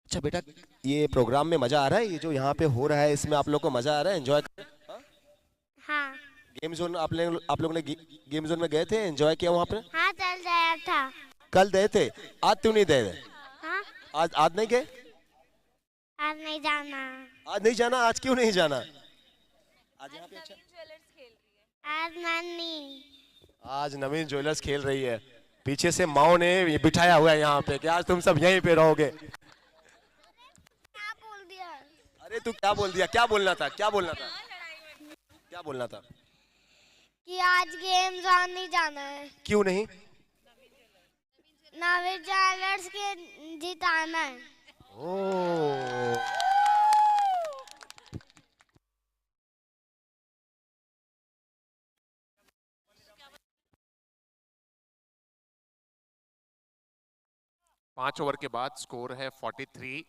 अच्छा बेटा, ये प्रोग्राम में मजा आ रहा है? ये जो यहाँ पे हो रहा है इसमें आप लोग को मजा आ रहा है? एंजॉय कर? हाँ। गेम जोन आप लोग ने गेम जोन में गए थे, एंजॉय किया वहाँ पे? हाँ चल रहा था। कल गए थे, आज क्यों नहीं गए? हाँ? आज नहीं गए? आज नहीं जाना। आज नहीं जाना? आज क्यों नहीं जाना? आज यहाँ पे अच्छा, आज नानी। आज नवीन ज्वेलर्स खेल रही है। पीछे से माओ ने ये बिठाया हुआ है यहाँ पे कि आज तुम सब यहीं पे रहोगे। क्या बोल दिया? अरे तू क्या बोल दिया? क्या बोलना था? क्या बोलना था? क्या बोलना था? कि आज गेम जोन नहीं जाना है। क्यों नहीं? नवीन ज्वेलर्स के जिताना है। ओह, पांच ओवर के बाद स्कोर है 43।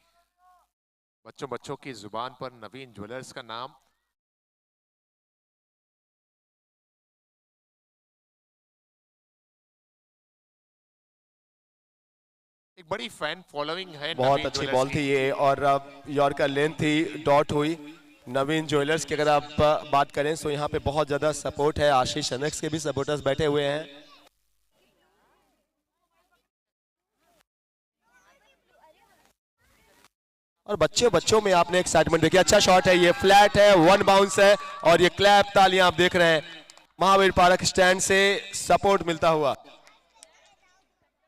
बच्चों की जुबान पर नवीन ज्वेलर्स का नाम। एक बड़ी फैन फॉलोइंग है। बहुत अच्छी बॉल थी ये, और यॉर्कर लेंथ थी, डॉट हुई। नवीन ज्वेलर्स की अगर आप बात करें तो यहाँ पे बहुत ज्यादा सपोर्ट है। आशीष एनेक्स के भी सपोर्टर्स बैठे हुए हैं। और बच्चों में आपने एक्साइटमेंट देखी। अच्छा शॉट है ये, फ्लैट है, 1 बाउंस है, और ये क्लैप तालियां आप देख रहे हैं। महावीर पार्क स्टैंड से सपोर्ट मिलता हुआ।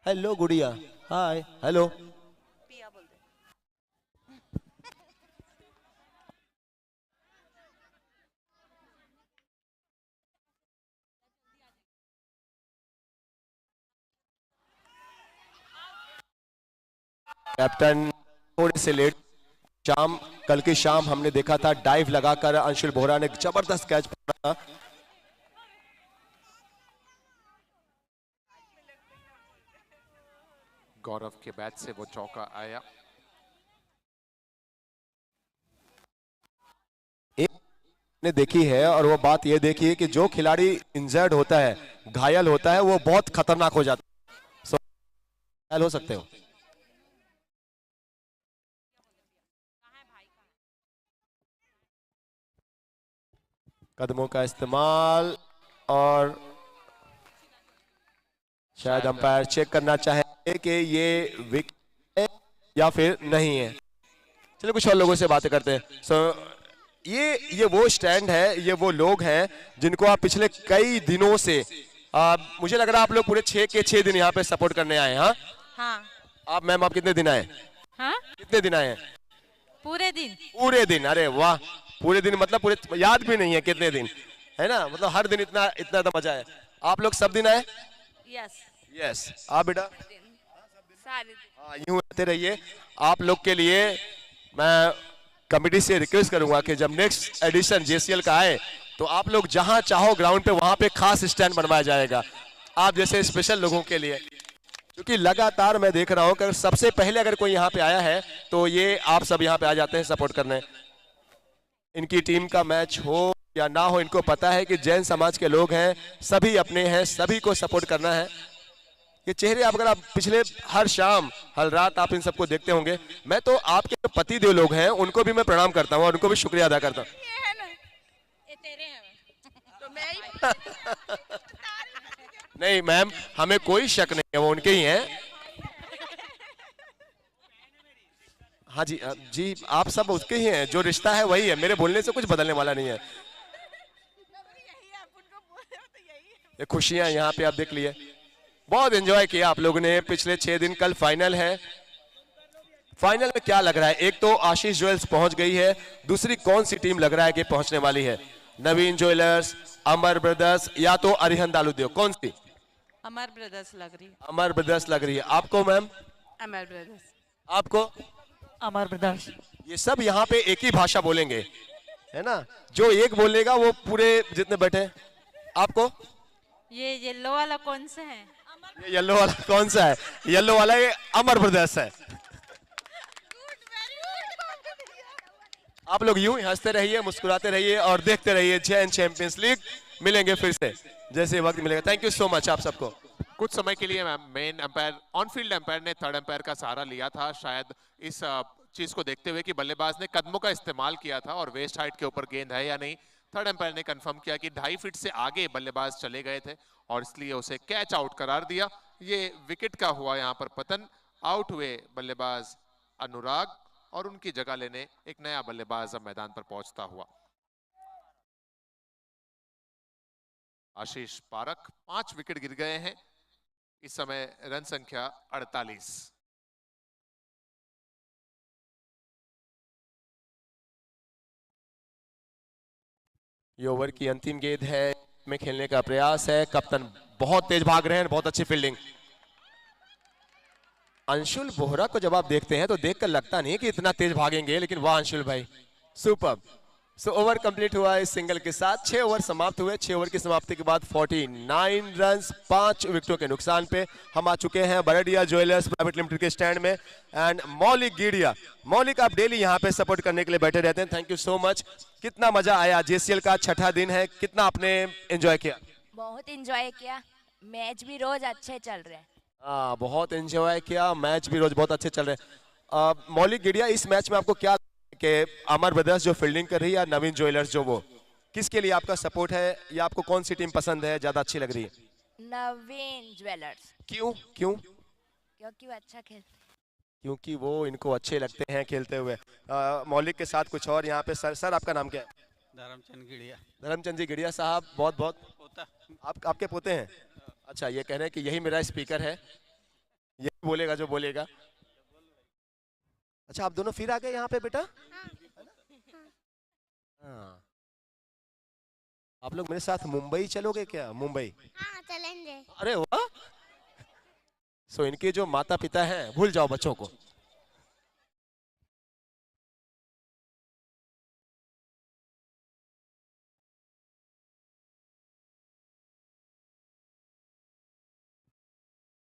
हेलो गुड़िया, हाय, हेलो। कैप्टन थोड़े से लेट, कल की शाम हमने देखा था डाइव लगाकर अंशुल बोहरा ने जबरदस्त कैच पकड़ा। गौरव के बैट से वो चौका आया। ने देखी है, और वो बात ये देखी है कि जो खिलाड़ी इंजर्ड होता है, घायल होता है, वो बहुत खतरनाक हो जाता है। घायल हो सकते हो। कदमों का इस्तेमाल, और शायद अंपायर चेक करना चाहे कि ये विकेट है या फिर नहीं है। चलिए कुछ और लोगों से बातें करते हैं। ये वो स्टैंड है, ये वो लोग हैं जिनको आप पिछले कई दिनों से, मुझे लग रहा है आप लोग पूरे 6 दिन यहाँ पे सपोर्ट करने आए हैं। हाँ हाँ। आप मैम, आप कितने दिन आए? हाँ? कितने दिन आए हैं? पूरे दिन। पूरे दिन? अरे वाह, पूरे दिन मतलब पूरे याद भी नहीं है कितने दिन, है ना? मतलब हर दिन इतना इतना तो मजा है। आप लोग सब दिन आए? यस। यस। आप बेटा? सारे। हाँ, यूं रहते रहिए। आप लोग के लिए मैं कमेटी से रिक्वेस्ट करूंगा कि जब नेक्स्ट एडिशन जेसीएल का आए तो आप लोग जहां चाहो ग्राउंड पे, वहां पे खास स्टैंड बनवाया जाएगा आप जैसे स्पेशल लोगों के लिए। क्योंकि लगातार मैं देख रहा हूं कि सबसे पहले अगर कोई यहाँ पे आया है तो ये आप सब यहाँ पे आ जाते हैं सपोर्ट करने। इनकी टीम का मैच हो या ना हो, इनको पता है कि जैन समाज के लोग हैं, सभी अपने हैं, सभी को सपोर्ट करना है। ये चेहरे अगर आप पिछले हर शाम हर रात आप इन सबको देखते होंगे। मैं तो आपके जो पति देव लोग हैं उनको भी मैं प्रणाम करता हूँ और उनको भी शुक्रिया अदा करता हूँ। ये है ना, ये तेरे हैं तो मैं ही नहीं मैम, हमें कोई शक नहीं है, वो उनके ही हैं। हाँ जी, जी आप सब उसके ही हैं, जो रिश्ता है वही है, मेरे बोलने से कुछ बदलने वाला नहीं है। ये खुशियां यहाँ पे आप देख लिए, बहुत एंजॉय किया आप लोगों ने पिछले 6 दिन। कल फाइनल है, फाइनल में क्या लग रहा है? एक तो आशीष ज्वेल्स पहुंच गई है, दूसरी कौन सी टीम लग रहा है कि पहुंचने वाली है? नवीन ज्वेलर्स, अमर ब्रदर्स या तो अरिहंत दालुद्योग, कौन सी? अमर ब्रदर्स लग रही है। अमर ब्रदर्स लग रही है। आपको मैम? अमर ब्रदर्स। आपको? अमर ब्रदर्स। ये सब यहाँ पे एक ही भाषा बोलेंगे, है ना? जो एक बोलेगा वो पूरे जितने बैठे। आपको? ये येलो वाला कौन सा है? ये येलो वाला कौन सा है? येलो वाला ये अमर ब्रदर्स है। आप लोग यूं ही हंसते रहिए, मुस्कुराते रहिए और देखते रहिए जैन चैंपियंस लीग। मिलेंगे फिर से जैसे वक्त मिलेगा। थैंक यू सो मच आप सबको। कुछ समय के लिए main umpire, on field umpire ने थर्ड अंपायर का सहारा लिया था, शायद इस चीज को देखते हुए कि बल्लेबाज ने कदमों का इस्तेमाल किया था और वेस्ट हाइट के ऊपर गेंद है या नहीं। थर्ड अंपायर ने कंफर्म किया कि 2.5 फीट से आगे बल्लेबाज चले गए थे और इसलिए उसे कैच आउट करार दिया। ये विकेट का हुआ यहाँ पर पतन। आउट हुए बल्लेबाज अनुराग और उनकी जगह लेने एक नया बल्लेबाज अब मैदान पर पहुंचता हुआ आशीष पारख। 5 विकेट गिर गए हैं इस समय, रन संख्या 48। ये ओवर की अंतिम गेंद है, में खेलने का प्रयास है। कप्तान बहुत तेज भाग रहे हैं, बहुत अच्छी फील्डिंग। अंशुल बोहरा को जब आप देखते हैं तो देखकर लगता नहीं कि इतना तेज भागेंगे, लेकिन वाह अंशुल भाई, सुपर। सो ओवर कंप्लीट हुआ इस सिंगल के साथ। 6 ओवर समाप्त हुए। 6 ओवर की समाप्ति के बाद 49 रन्स 5 विकेटों के नुकसान पे हम आ चुके हैं बरडिया ज्वेलर्स प्राइवेट लिमिटेड के स्टैंड में। एंड मौलिक गिडिया, मौलिक आप डेली यहाँ पे सपोर्ट करने के लिए बैठे रहते हैं, थैंक यू सो मच। कितना मजा आया, जेसीएल का 6ठा दिन है, कितना आपने एंजॉय किया? बहुत एंजॉय किया, मैच भी रोज अच्छे चल रहे हैं। हाँ, बहुत एंजॉय किया, मैच भी रोज बहुत अच्छे चल रहे हैं। मौलिक गिडिया, इस मैच में आपको क्या कि अमर ब्रदर्स जो फील्डिंग कर रही है या नवीन ज्वेलर्स जो, वो किसके लिए आपका सपोर्ट है या आपको कौन सी टीम पसंद है, ज्यादा अच्छी लग रही है? नवीन ज्वेलर्स। क्यों? क्यों? क्योंकि वो अच्छा खेलते हैं। क्योंकि वो इनको अच्छे लगते हैं खेलते हुए। मौलिक के साथ कुछ और यहाँ पे सर आपका नाम क्या है? धर्मचंद गिड़िया। धर्मचंद जी गिडिया साहब, बहुत बहुत पोता। आपके पोते हैं? अच्छा, ये कह रहे हैं कि यही मेरा स्पीकर है, यही बोलेगा जो बोलेगा। अच्छा, आप दोनों फिर आ गए यहाँ पे बेटा? हाँ, आप लोग मेरे साथ मुंबई चलोगे क्या? मुंबई? हाँ चलेंगे। अरे वाह। सो इनके जो माता पिता हैं, भूल जाओ बच्चों को।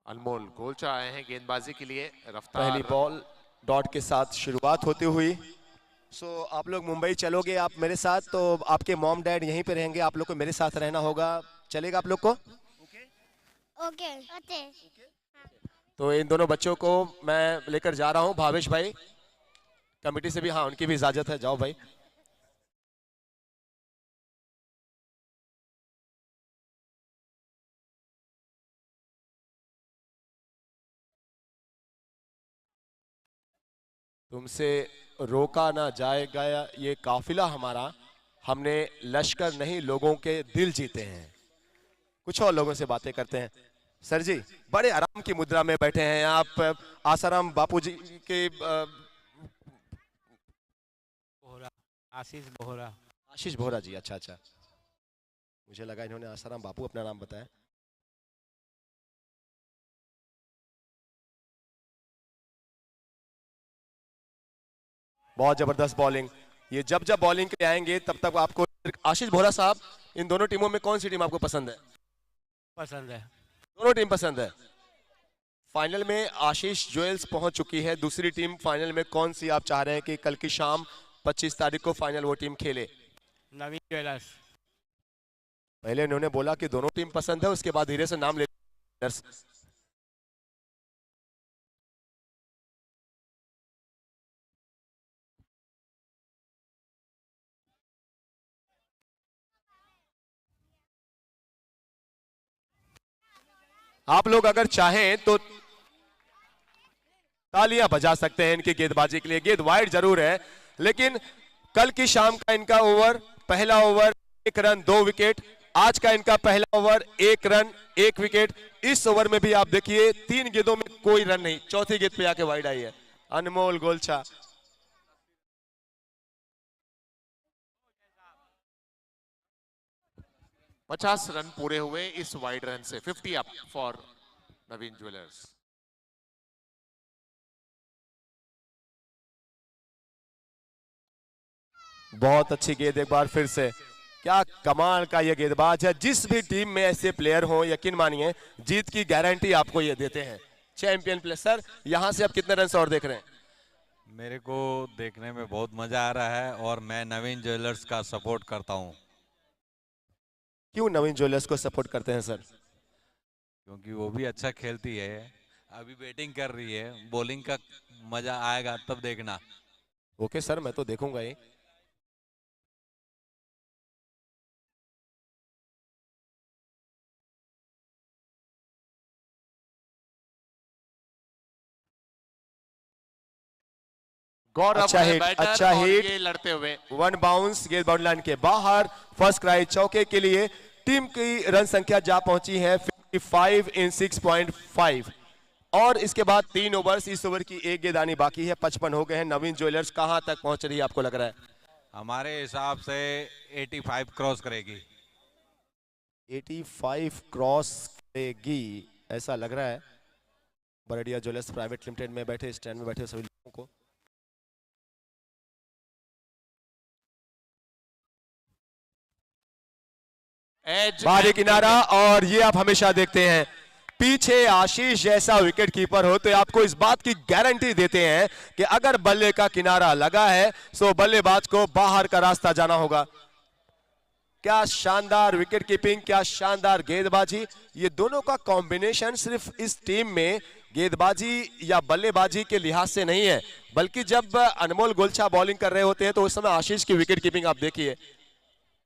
अनमोल गोलचा आए हैं गेंदबाजी के लिए। रफ्तार पहली बॉल डॉट के साथ शुरुआत होती हुई। सो आप लोग मुंबई चलोगे आप मेरे साथ, तो आपके मॉम डैड यहीं पे रहेंगे, आप लोग को मेरे साथ रहना होगा, चलेगा आप लोग को? Okay okay. तो इन दोनों बच्चों को मैं लेकर जा रहा हूँ। भावेश भाई कमेटी से भी, हाँ उनकी भी इजाजत है, जाओ भाई। तुमसे रोका ना जाएगा ये काफिला हमारा, हमने लश्कर नहीं लोगों के दिल जीते हैं। कुछ और लोगों से बातें करते हैं। सर जी, बड़े आराम की मुद्रा में बैठे हैं आप, आसाराम बापू जी के बोहरा, आशीष बोहरा। आशीष बोहरा जी, अच्छा अच्छा, मुझे लगा इन्होंने आसाराम बापू अपना नाम बताया। बहुत जबरदस्त बॉलिंग। ये जब जब बॉलिंग के लिए आएंगे तब तक आपको, आशीष बोहरा साहब, इन दोनों टीमों में कौन सी टीम आपको पसंद है? पसंद है, दोनों टीम पसंद है। फाइनल में आशीष ज्वेल्स पहुंच चुकी है, दूसरी टीम फाइनल में कौन सी आप चाह रहे हैं कि कल की शाम 25 तारीख को फाइनल वो टीम खेले? नवीन ज्वेलर्स। पहले उन्होंने बोला कि दोनों टीम पसंद है, उसके बाद धीरे से नाम ले। आप लोग अगर चाहें तो तालियां बजा सकते हैं इनकी गेंदबाजी के लिए। गेंद वाइड जरूर है, लेकिन कल की शाम का इनका ओवर, पहला ओवर 1 रन 2 विकेट। आज का इनका पहला ओवर 1 रन 1 विकेट। इस ओवर में भी आप देखिए 3 गेंदों में कोई रन नहीं, चौथी गेंद पे आके वाइड आई है अनमोल गोलछा। पचास रन पूरे हुए इस वाइड रन से। 50 अप फॉर नवीन ज्वेलर्स। बहुत अच्छी गेंद एक बार फिर से। क्या कमाल का ये गेंदबाज है। जिस भी टीम में ऐसे प्लेयर हो, यकीन मानिए जीत की गारंटी आपको ये देते हैं। Champion player. सर यहां से आप कितने रन और देख रहे हैं? मेरे को देखने में बहुत मजा आ रहा है और मैं नवीन ज्वेलर्स का सपोर्ट करता हूं। क्यों नवीन ज्वेलर्स को सपोर्ट करते हैं सर? क्योंकि वो भी अच्छा खेलती है, अभी बैटिंग कर रही है, बॉलिंग का मजा आएगा तब देखना। ओके सर, मैं तो देखूंगा ही। गौरव अच्छा है हिट, बैटर अच्छा और हिट। ये लड़ते हुए 1 बाउंस, गेंद बाउंड्री लाइन के बाहर। फर्स्ट क्राई चौके के लिए। टीम की रन संख्या जा पहुंची है 55 इन 6.5 और इसके बाद 3 ओवर्स। इस ओवर की एक गेंद आनी बाकी है। 55 हो गए हैं। नवीन ज्वेलर्स कहां तक पहुंच रही है आपको लग रहा है? हमारे हिसाब से 85 क्रॉस करेगी। 85 क्रॉस करेगी ऐसा लग रहा है। बरडिया ज्वेलर्स प्राइवेट लिमिटेड में बैठे, स्टैंड में बैठे सभी लोगों को। बाहरी किनारा, और ये आप हमेशा देखते हैं पीछे आशीष जैसा विकेट कीपर हो तो आपको इस बात की गारंटी देते हैं कि अगर बल्ले का किनारा लगा है तो बल्लेबाज को बाहर का रास्ता जाना होगा। क्या शानदार विकेट कीपिंग, क्या शानदार गेंदबाजी। ये दोनों का कॉम्बिनेशन सिर्फ इस टीम में गेंदबाजी या बल्लेबाजी के लिहाज से नहीं है, बल्कि जब अनमोल गोलछा बॉलिंग कर रहे होते हैं तो उस समय आशीष की विकेट कीपिंग आप देखिए।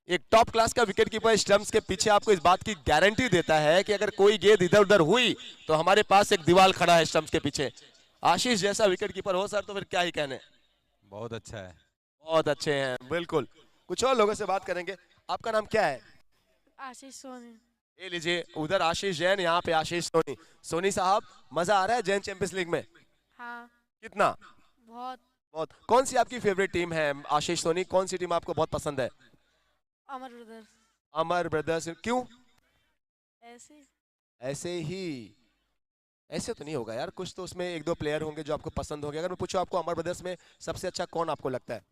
एक टॉप क्लास का विकेट कीपर स्टंप्स के पीछे आपको इस बात की गारंटी देता है कि अगर कोई गेंद इधर उधर हुई तो हमारे पास एक दीवार खड़ा है स्टंप्स के पीछे। आशीष जैसा विकेट कीपर हो सर तो फिर क्या ही कहने। बहुत अच्छा है। बहुत अच्छे हैं, बिल्कुल। कुछ और लोगों से बात करेंगे। आपका नाम क्या है? आशीष सोनी। ये लीजिए, उधर आशीष जैन, यहाँ पे आशीष सोनी। सोनी साहब, मजा आ रहा है जैन चैंपियंस लीग में? हाँ। कितना? बहुत। बहुत। कौन सी आपकी फेवरेट टीम है आशीष सोनी? कौन सी टीम आपको बहुत पसंद है? अमर ब्रदर्स। अमर ब्रदर्स। क्यों? ऐसे ऐसे ही। ऐसे तो नहीं होगा यार, कुछ तो उसमें 1-2 प्लेयर होंगे जो आपको पसंद होंगे। अगर मैं पूछूं आपको अमर ब्रदर्स में सबसे अच्छा कौन आपको लगता है?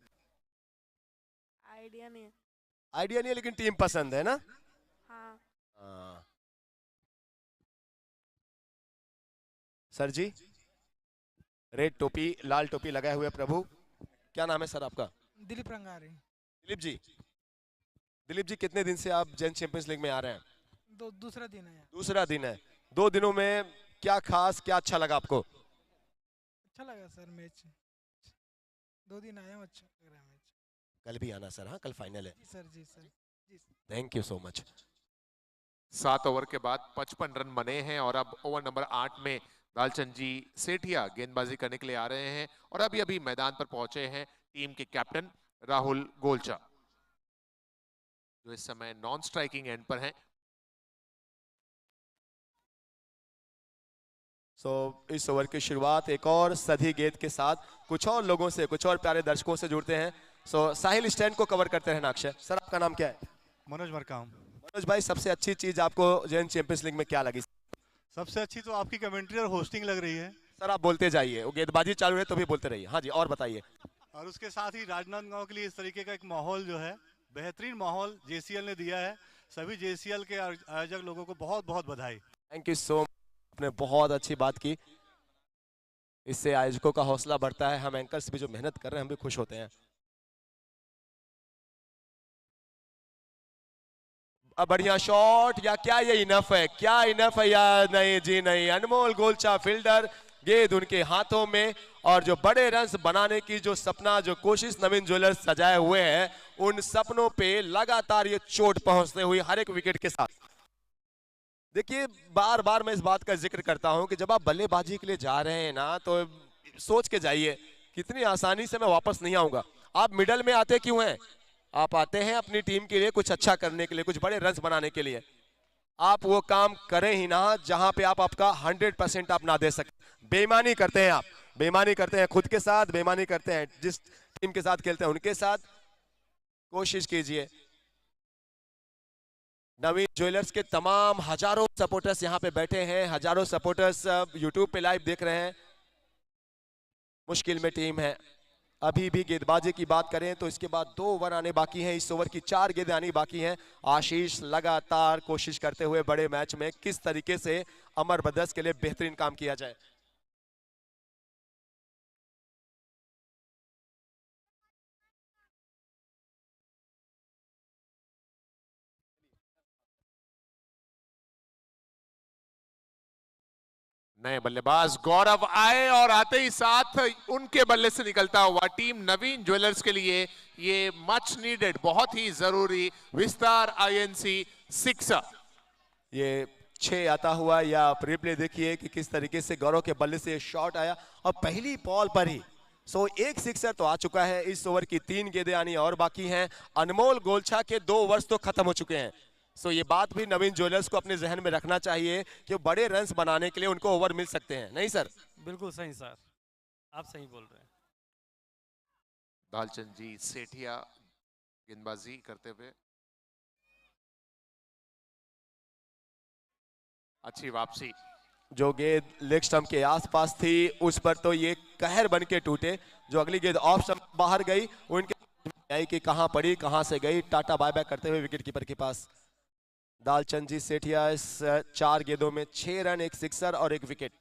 आइडिया नहीं है। आइडिया नहीं है, लेकिन टीम पसंद है ना? हाँ। हाँ। सर जी, रेड टोपी लाल टोपी लगाए हुए प्रभु, क्या नाम है सर आपका? दिलीप रंगारी। दिलीप जी, दिलीप जी कितने दिन से आप जैन चैंपियंस लीग में आ रहे हैं? दूसरा दिन है। दूसरा दिन है। 2 दिनों में क्या खास, क्या अच्छा लगा आपको? अच्छा लगा सर मैच। 2 दिन आया हूँ, अच्छा लग रहा है मैच। कल भी आना सर। हाँ, कल फाइनल है। जी सर, जी सर, जी sir. Thank you so much. 7 over के बाद 55 रन बने हैं और अब ओवर नंबर 8 में दालचंद जी सेठिया गेंदबाजी करने के लिए आ रहे हैं और अभी अभी मैदान पर पहुंचे हैं टीम के कैप्टन राहुल गोलचा, जो इस समय नॉन स्ट्राइकिंग एंड पर हैं। इस ओवर की शुरुआत एक और सधी गेंद के साथ कुछ और लोगों से, कुछ और प्यारे दर्शकों से जुड़ते हैं। साहिल स्टैंड को कवर करते हैं अक्षय। सर आपका नाम क्या है? मनोज मरकाम। मनोज भाई, सबसे अच्छी चीज आपको जैन चैंपियंस लीग में क्या लगी? सबसे अच्छी तो आपकी कमेंट्री और होस्टिंग लग रही है। सर आप बोलते जाइए, वो गेंदबाजी चालू है तो भी बोलते रहिए। हाँ जी, और बताइए। और उसके साथ ही राजनांदगांव के लिए इस तरीके का एक माहौल जो है, बेहतरीन माहौल जेसीएल ने दिया है। सभी जेसीएल के आयोजक लोगों को बहुत बहुत बधाई। थैंक यू सो मच, आपने बहुत अच्छी बात की। इससे आयोजकों का हौसला बढ़ता है। हम एंकर्स भी जो मेहनत कर रहे हैं हम भी खुश होते हैं। अब बढ़िया शॉट, या क्या ये इनफ है, क्या इनफ है या नहीं जी नहीं। अनमोल गोलचा फील्डर, गेंद उनके हाथों में, और जो बड़े रन्स बनाने की जो सपना, जो कोशिश नवीन ज्वेलर्स सजाए हुए हैं, उन सपनों पे लगातार ये चोट पहुंचते हुए हर एक विकेट के साथ। देखिए बार बार मैं इस बात का जिक्र करता हूं कि जब आप बल्लेबाजी के लिए जा रहे हैं ना, तो सोच के जाइए कितनी आसानी से मैं वापस नहीं आऊंगा। आप मिडल में आते क्यों हैं? आप आते हैं अपनी टीम के लिए कुछ अच्छा करने के लिए, कुछ बड़े रन्स बनाने के लिए। आप वो काम करें ही ना जहां पे आप आपका 100% आप ना दे सके। बेईमानी करते हैं आप, बेईमानी करते हैं खुद के साथ, बेईमानी करते हैं जिस टीम के साथ खेलते हैं उनके साथ। कोशिश कीजिए। नवीन ज्वेलर्स के तमाम हजारों सपोर्टर्स यहाँ पे बैठे हैं, हजारों सपोर्टर्स यूट्यूब पे लाइव देख रहे हैं। मुश्किल में टीम है। अभी भी गेंदबाजी की बात करें तो इसके बाद 2 ओवर आने बाकी हैं, इस ओवर की 4 गेंदें आनी बाकी हैं। आशीष लगातार कोशिश करते हुए बड़े मैच में किस तरीके से अमर ब्रदर्स के लिए बेहतरीन काम किया जाए। नए बल्लेबाज गौरव आए और आते ही साथ उनके बल्ले से निकलता हुआ टीम नवीन ज्वेलर्स के लिए ये मच नीडेड, बहुत ही जरूरी विस्तार INC 6। ये 6 आता हुआ, या रिप्ले देखिए कि किस तरीके से गौरव के बल्ले से शॉट आया और पहली बॉल पर ही एक सिक्सर तो आ चुका है। इस ओवर की 3 गेंदें आनी और बाकी हैं। अनमोल गोलछा के 2 ओवर्स तो खत्म हो चुके हैं। ये बात भी नवीन ज्वेलर्स को अपने जहन में रखना चाहिए कि बड़े रन्स बनाने के लिए उनको ओवर मिल सकते हैं। नहीं सर? बिल्कुल सही सर, आप सही बोल रहे हैं। दालचंद जी सेठिया गेंदबाजी करते हुए, अच्छी वापसी। जो गेंद लेग स्टंप के आसपास थी उस पर तो ये कहर बन के टूटे। जो अगली गेंद ऑफ स्टंप बाहर गई उनके आई कि कहां पड़ी कहां से गई। टाटा बाय बाय करते हुए विकेट कीपर के पास। दालचंद जी सेठिया इस 4 गेंदों में 6 रन, 1 सिक्सर और 1 विकेट,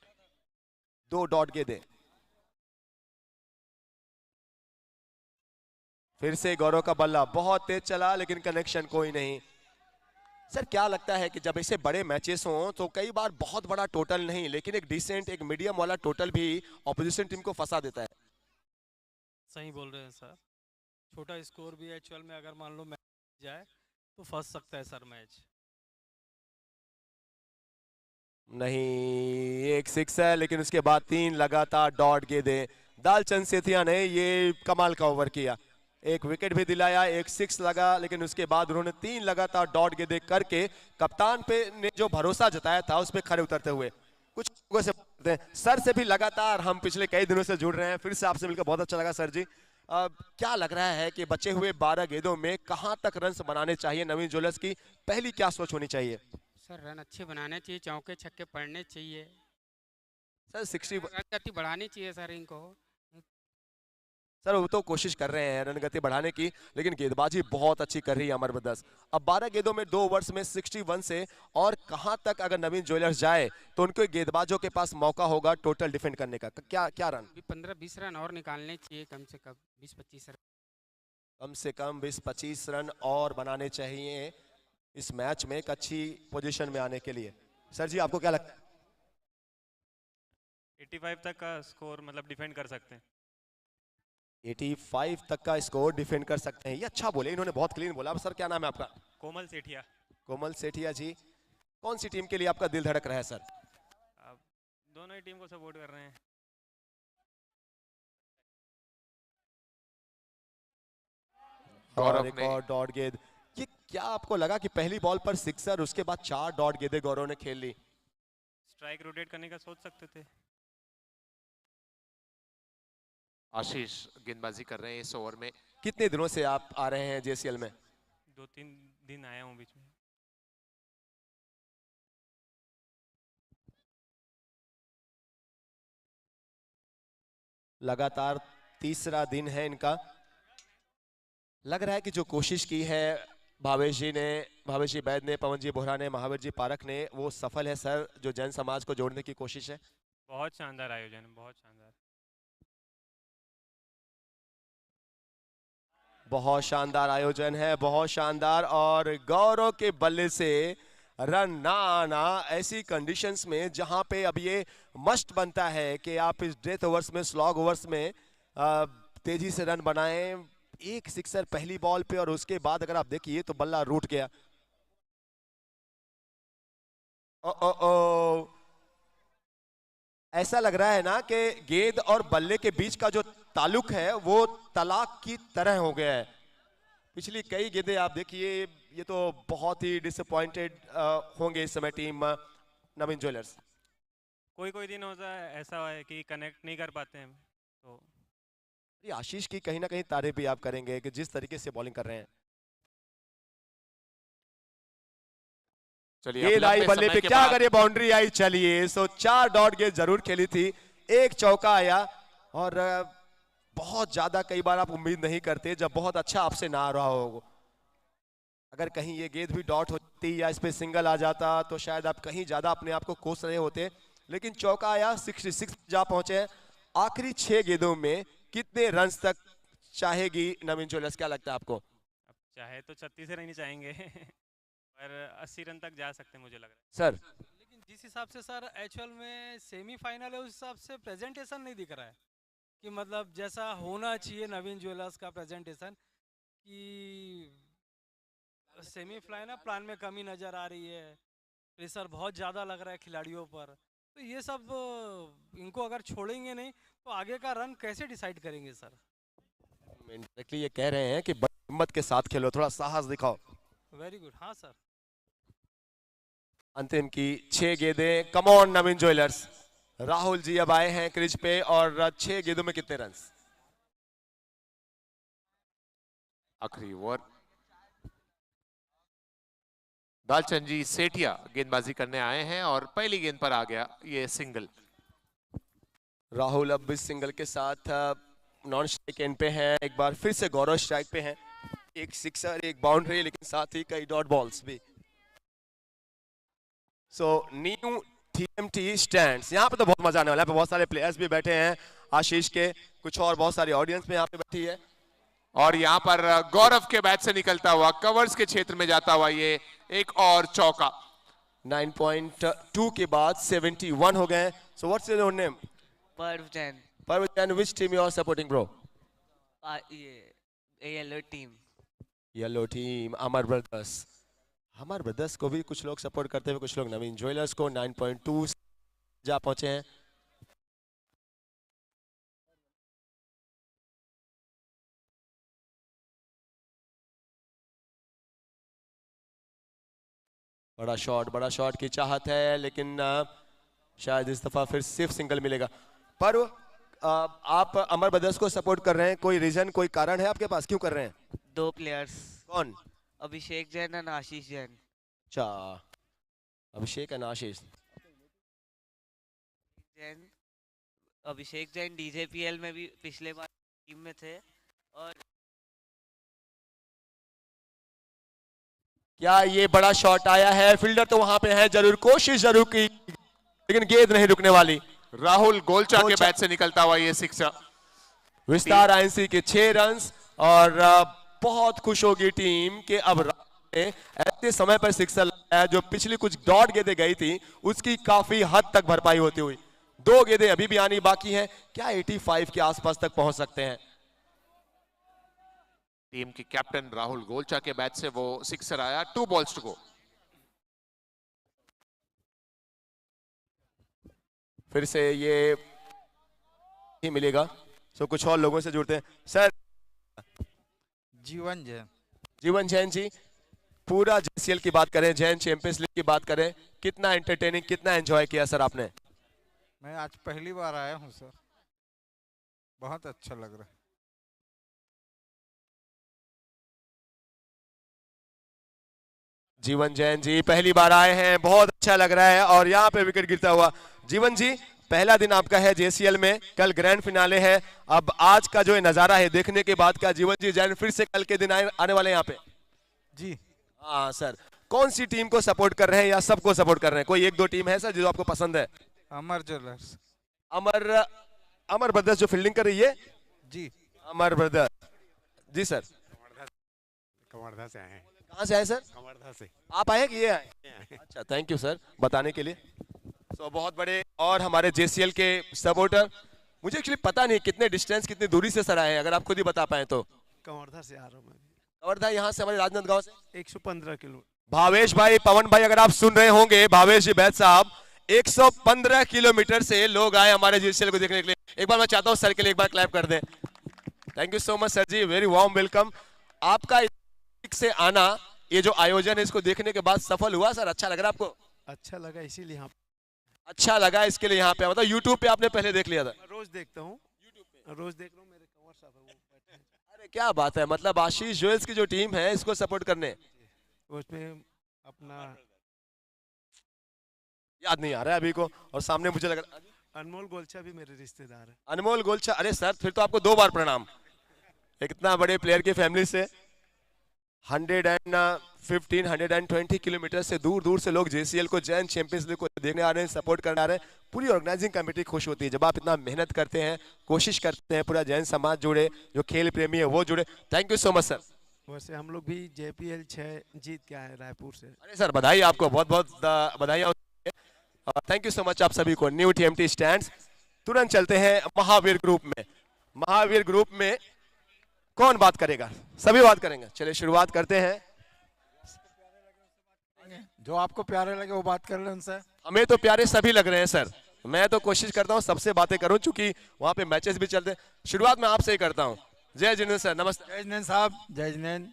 2 डॉट गेंदें। फिर से गौरव का बल्ला बहुत तेज चला लेकिन कनेक्शन कोई नहीं। सर क्या लगता है कि जब ऐसे बड़े मैचेस हों तो कई बार बहुत बड़ा टोटल नहीं लेकिन एक डिसेंट, एक मीडियम वाला टोटल भी ऑपोजिशन टीम को फंसा देता है। सही बोल रहे हैं सर, छोटा स्कोर भी एक्चुअल में अगर मान लो मैच जाए तो फंस सकता है सर मैच। नहीं, 1 सिक्स है लेकिन उसके बाद 3 लगातार डॉट गेंदें। दालचंद सेठिया ने ये कमाल का ओवर किया, 1 विकेट भी दिलाया, 1 सिक्स लगा, लेकिन उसके बाद उन्होंने 3 लगातार डॉट गेंदें करके कप्तान पे ने जो भरोसा जताया था उस पे खड़े उतरते हुए। कुछ लोगों से सर से भी लगातार हम पिछले कई दिनों से जुड़ रहे हैं, फिर से आपसे मिलकर बहुत अच्छा लगा सर जी। क्या लग रहा है कि बचे हुए 12 गेंदों में कहां तक रन बनाने चाहिए नवीन ज्वेलर्स की? पहली क्या सोच होनी चाहिए? सर रन अच्छे बनाने चाहिए, चौके छक्के पड़ने चाहिए सर। 60 रन गति बढ़ानी चाहिए सर इनको। सर वो तो कोशिश कर रहे हैं रन गति बढ़ाने की, लेकिन गेंदबाजी बहुत अच्छी कर रही है अमर ब्रदर्स। अब 12 गेंदों में 2 ओवर्स में 61 से और कहां तक अगर नवीन ज्वेलर्स जाए तो उनके गेंदबाजों के पास मौका होगा टोटल डिफेंड करने का। क्या रन? 15-20 रन और निकालने चाहिए, कम से कम 20-25 रन, कम से कम 20-25 रन और बनाने चाहिए इस मैच में एक अच्छी पोजीशन में आने के लिए। सर जी आपको क्या लगता है? 85 तक का स्कोर मतलब डिफेंड कर सकते हैं। 85 तक का स्कोर डिफेंड कर सकते हैं, ये अच्छा बोले, इन्होंने बहुत क्लीन बोला। सर क्या नाम है आपका? कोमल सेठिया। कोमल सेठिया जी, कौन सी टीम के लिए आपका दिल धड़क रहा है सर? आप दोनों ही टीम को सपोर्ट कर रहे हैं। और एक और डॉट गेंद। ये क्या आपको लगा कि पहली बॉल पर सिक्सर, उसके बाद 4 डॉट गेंदें गौरव ने खेल ली? स्ट्राइक रोटेट करने का सोच सकते थे। आशीष गेंदबाजी कर रहे हैं इस ओवर में। कितने दिनों से आप आ रहे हैं JCL में? 2-3 दिन आया हूँ बीच में। लगातार तीसरा दिन है इनका। लग रहा है कि जो कोशिश की है भावेश जी बैद ने, पवन जी बोहरा ने, महावीर जी पारक ने, वो सफल है सर। जो जैन समाज को जोड़ने की कोशिश है, बहुत शानदार आयोजन, बहुत शानदार। बहुत शानदार आयोजन है, बहुत शानदार। और गौरव के बल्ले से रन ना आना ऐसी कंडीशंस में जहां पे अब ये मस्ट बनता है कि आप इस डेथ ओवर्स में, स्लॉग ओवर्स में तेजी से रन बनाएं। एक सिक्सर पहली बॉल पे और उसके बाद अगर आप देखिए तो बल्ला रूट गया। ओ ऐसा लग रहा है ना कि गेंद और बल्ले के बीच का जो ताल्लुक है वो तलाक की तरह हो गया है। पिछली कई गेंदें आप देखिए, ये तो बहुत ही डिसअपॉइंटेड होंगे इस समय टीम नवीन ज्वेलर्स। कोई दिन होता है ऐसा है कि कनेक्ट नहीं कर पाते हैं, तो आशीष की कहीं ना कहीं तारीफ भी आप करेंगे कि जिस तरीके से बॉलिंग कर रहे हैं। चलिए गेंद आई बल्ले पे, क्या अगर ये बाउंड्री आई, चलिए। सो 4 डॉट गेंद जरूर खेली थी, एक चौका आया। और बहुत ज्यादा कई बार आप उम्मीद नहीं करते जब बहुत अच्छा आपसे ना आ रहा हो। अगर कहीं ये गेंद भी डॉट होती या इस पे सिंगल आ जाता तो शायद आप कहीं ज्यादा अपने आप को कोस रहे होते, लेकिन चौका आया, 66 जा पहुंचे। आखिरी 6 गेंदों में कितने रन्स तक चाहेगी नवीन ज्वेलर्स, क्या लगता है आपको? अब चाहे तो 36 रन ही चाहेंगे पर 80 रन तक जा सकते हैं मुझे लग रहा है सर। लेकिन जिस हिसाब से सर एक्चुअल में सेमीफाइनल है उस हिसाब से प्रेजेंटेशन नहीं दिख रहा है कि मतलब जैसा होना चाहिए नवीन ज्वेलर्स का प्रेजेंटेशन, कि सेमीफाइनल प्लान में कमी नज़र आ रही है, प्रेशर बहुत ज़्यादा लग रहा है खिलाड़ियों पर। तो ये सब इनको अगर छोड़ेंगे नहीं तो आगे का रन कैसे डिसाइड करेंगे सर? इनडायरेक्टली ये कह रहे हैं कि हिम्मत के साथ खेलो, थोड़ा साहस दिखाओ। वेरी गुड, हाँ सर। अंतिम की 6 गेंदें, come on Naveen jewellers. Rahul ji अब आए हैं क्रीज पे और 6 गेंदों में कितने रन? आखिरी ओवर। दालचंद जी सेठिया गेंदबाजी करने आए हैं और पहली गेंद पर आ गया ये सिंगल। राहुल अब इस सिंगल के साथ नॉन स्ट्राइक एंड पे हैं। एक बार फिर से गौरव स्ट्राइक पे हैं, एक सिक्सर, एक बाउंड्री, लेकिन साथ ही कई डॉट बॉल्स भी। सो न्यू TMT स्टैंड्स, यहाँ पे तो बहुत मजा आने वाला है। बहुत सारे प्लेयर्स भी बैठे हैं आशीष के, कुछ और बहुत सारी ऑडियंस में यहाँ पे बैठी है। और यहाँ पर गौरव के बैट से निकलता हुआ कवर्स के क्षेत्र में जाता हुआ ये एक और चौका। 9.2 के बाद 71 हो गए। So what's your name? Parv Jain. Parv Jain, which team you are supporting, bro? Yellow team. Yellow team, Amar brothers. Amar brothers को भी कुछ लोग सपोर्ट करते हुए, कुछ लोग नवीन ज्वेलर्स को। 9.2 जा पहुंचे हैं। बड़ा शॉट की चाहत है, लेकिन शायद इस दफा फिर सिर्फ सिंगल मिलेगा। पर आप अमर ब्रदर्स को सपोर्ट कर रहे हैं, कोई रीजन, कोई कारण है आपके पास, क्यों कर रहे हैं? 2 प्लेयर्स। कौन? अभिषेक जैन और आशीष जैन। अच्छा, अभिषेक और आशीष जैन। अभिषेक जैन DJPL में भी पिछले बार टीम में थे। और क्या ये बड़ा शॉट आया है? फील्डर तो वहां पे है, जरूर कोशिश जरूर की, लेकिन गेंद नहीं रुकने वाली। राहुल गोलचा के बैट से निकलता हुआ ये सिक्सर। विस्तार INC के 6 रन। और बहुत खुश होगी टीम कि अब ऐसे समय पर सिक्सर लगाया जो पिछली कुछ डॉट गेंदें गई थी उसकी काफी हद तक भरपाई होती हुई। 2 गेंदें अभी भी आनी बाकी हैं, क्या 85 के आसपास तक पहुंच सकते हैं? टीम के कैप्टन राहुल गोलचा के बैट से वो सिक्सर आया। 2 balls to go। फिर से ये ही मिलेगा। सो कुछ और लोगों से जुड़ते हैं। सर, जीवन जैन। जीवन जैन जी, पूरा JCL की बात करें, जैन चैंपियंस लीग की बात करें, कितना एंटरटेनिंग, कितना एंजॉय किया सर आपने? मैं आज पहली बार आया हूं सर, बहुत अच्छा लग रहा है। जीवन जैन जी पहली बार आए हैं, बहुत अच्छा लग रहा है। और यहाँ पे विकेट गिरता हुआ। जीवन जी, पहला दिन आपका है JCL में, कल ग्रैंड फिनाले है। अब आज का जो नजारा है देखने के बाद, क्या जीवन जी जैन फिर से कल के दिन आने वाले यहाँ पे? जी हाँ सर। कौन सी टीम को सपोर्ट कर रहे हैं या सबको सपोर्ट कर रहे हैं? कोई 1-2 टीम है सर जो आपको पसंद है? अमर ज्वेलर्स। अमर ब्रदर्स जो फील्डिंग कर रही है? जी अमर ब्रदर्स। जी सर। कवर्धा से आए हैं। कहाँ से आए सर? कवर्धा से। आप आए कि ये आए? अच्छा, थैंक यू सर बताने के लिए। तो बहुत बड़े और हमारे जेसीएल के सपोर्टर, मुझे एक्चुअली पता नहीं कितने डिस्टेंस कितनी दूरी से सर आए हैं, अगर आप खुद ही बता पाए तो। कवर्धा से आ रहा हूँ मैं। कवर्धा यहाँ से हमारे राजनांदगांव से 115 किलो। भावेश भाई, पवन भाई, अगर आप सुन रहे होंगे, भावेश जी बैद साहब, 115 किलोमीटर से लोग आए हमारे जेसीएल को देखने के लिए। एक बार मैं चाहता हूँ सर के लिए एक बार क्लैप कर दें। Thank you so much sir ji, very warm welcome. आपका से आना, ये जो आयोजन है, इसको देखने के बाद सफल हुआ सर? अच्छा लग रहा आपको? अच्छा लगा इसीलिए यहाँ। अच्छा लगा इसके लिए यहाँ पे, मतलब यूट्यूब पे आपने पहले देख लिया था? रोज देखता हूँ, रोज देख रहा हूँ, मेरे कवर साहब है वो बैठे हैं। अरे क्या बात है, मतलब आशीष ज्वेल्स की जो टीम है इसको सपोर्ट करने, उसमें अपना याद नहीं आ रहा है अभी को, और सामने मुझे लग रहा अनमोल गोलछा भी मेरे रिश्तेदार है। अनमोल गोलछा, अरे सर फिर तो आपको 2 बार प्रणाम। इतना बड़े प्लेयर की फैमिली से 115 120 किलोमीटर से दूर दूर से लोग जेसीएल को, जैन चैंपियंस लीग को देखने आ रहे हैं, सपोर्ट करने आ रहे हैं। पूरी ऑर्गेनाइजिंग कमेटी खुश होती है जब आप इतना मेहनत करते हैं, कोशिश करते हैं, पूरा जैन समाज जुड़े, जो खेल प्रेमी है वो जुड़े। Thank you so much sir. वैसे हम लोग भी JPL 6 जीत के आए रायपुर से। अरे सर बधाई आपको, बहुत बहुत बधाई। थैंक यू सो मच आप सभी को। New TMT stands. तुरंत चलते हैं महावीर ग्रुप में। महावीर ग्रुप में कौन बात करेगा? सभी बात करेंगे। चलिए शुरुआत करते हैं। जो आपको प्यारे लगे वो बात कर ले उनसे। हमें तो प्यारे सभी लग रहे हैं सर, मैं तो कोशिश करता हूँ सबसे बातें करूं, चूंकि वहां पे मैचेस भी चलते हैं। शुरुआत मैं आपसे ही करता हूँ। जय जिनेन्द्र सर, नमस्ते। जय जिनेन्द्र साहब, जय जिनेन्द्र।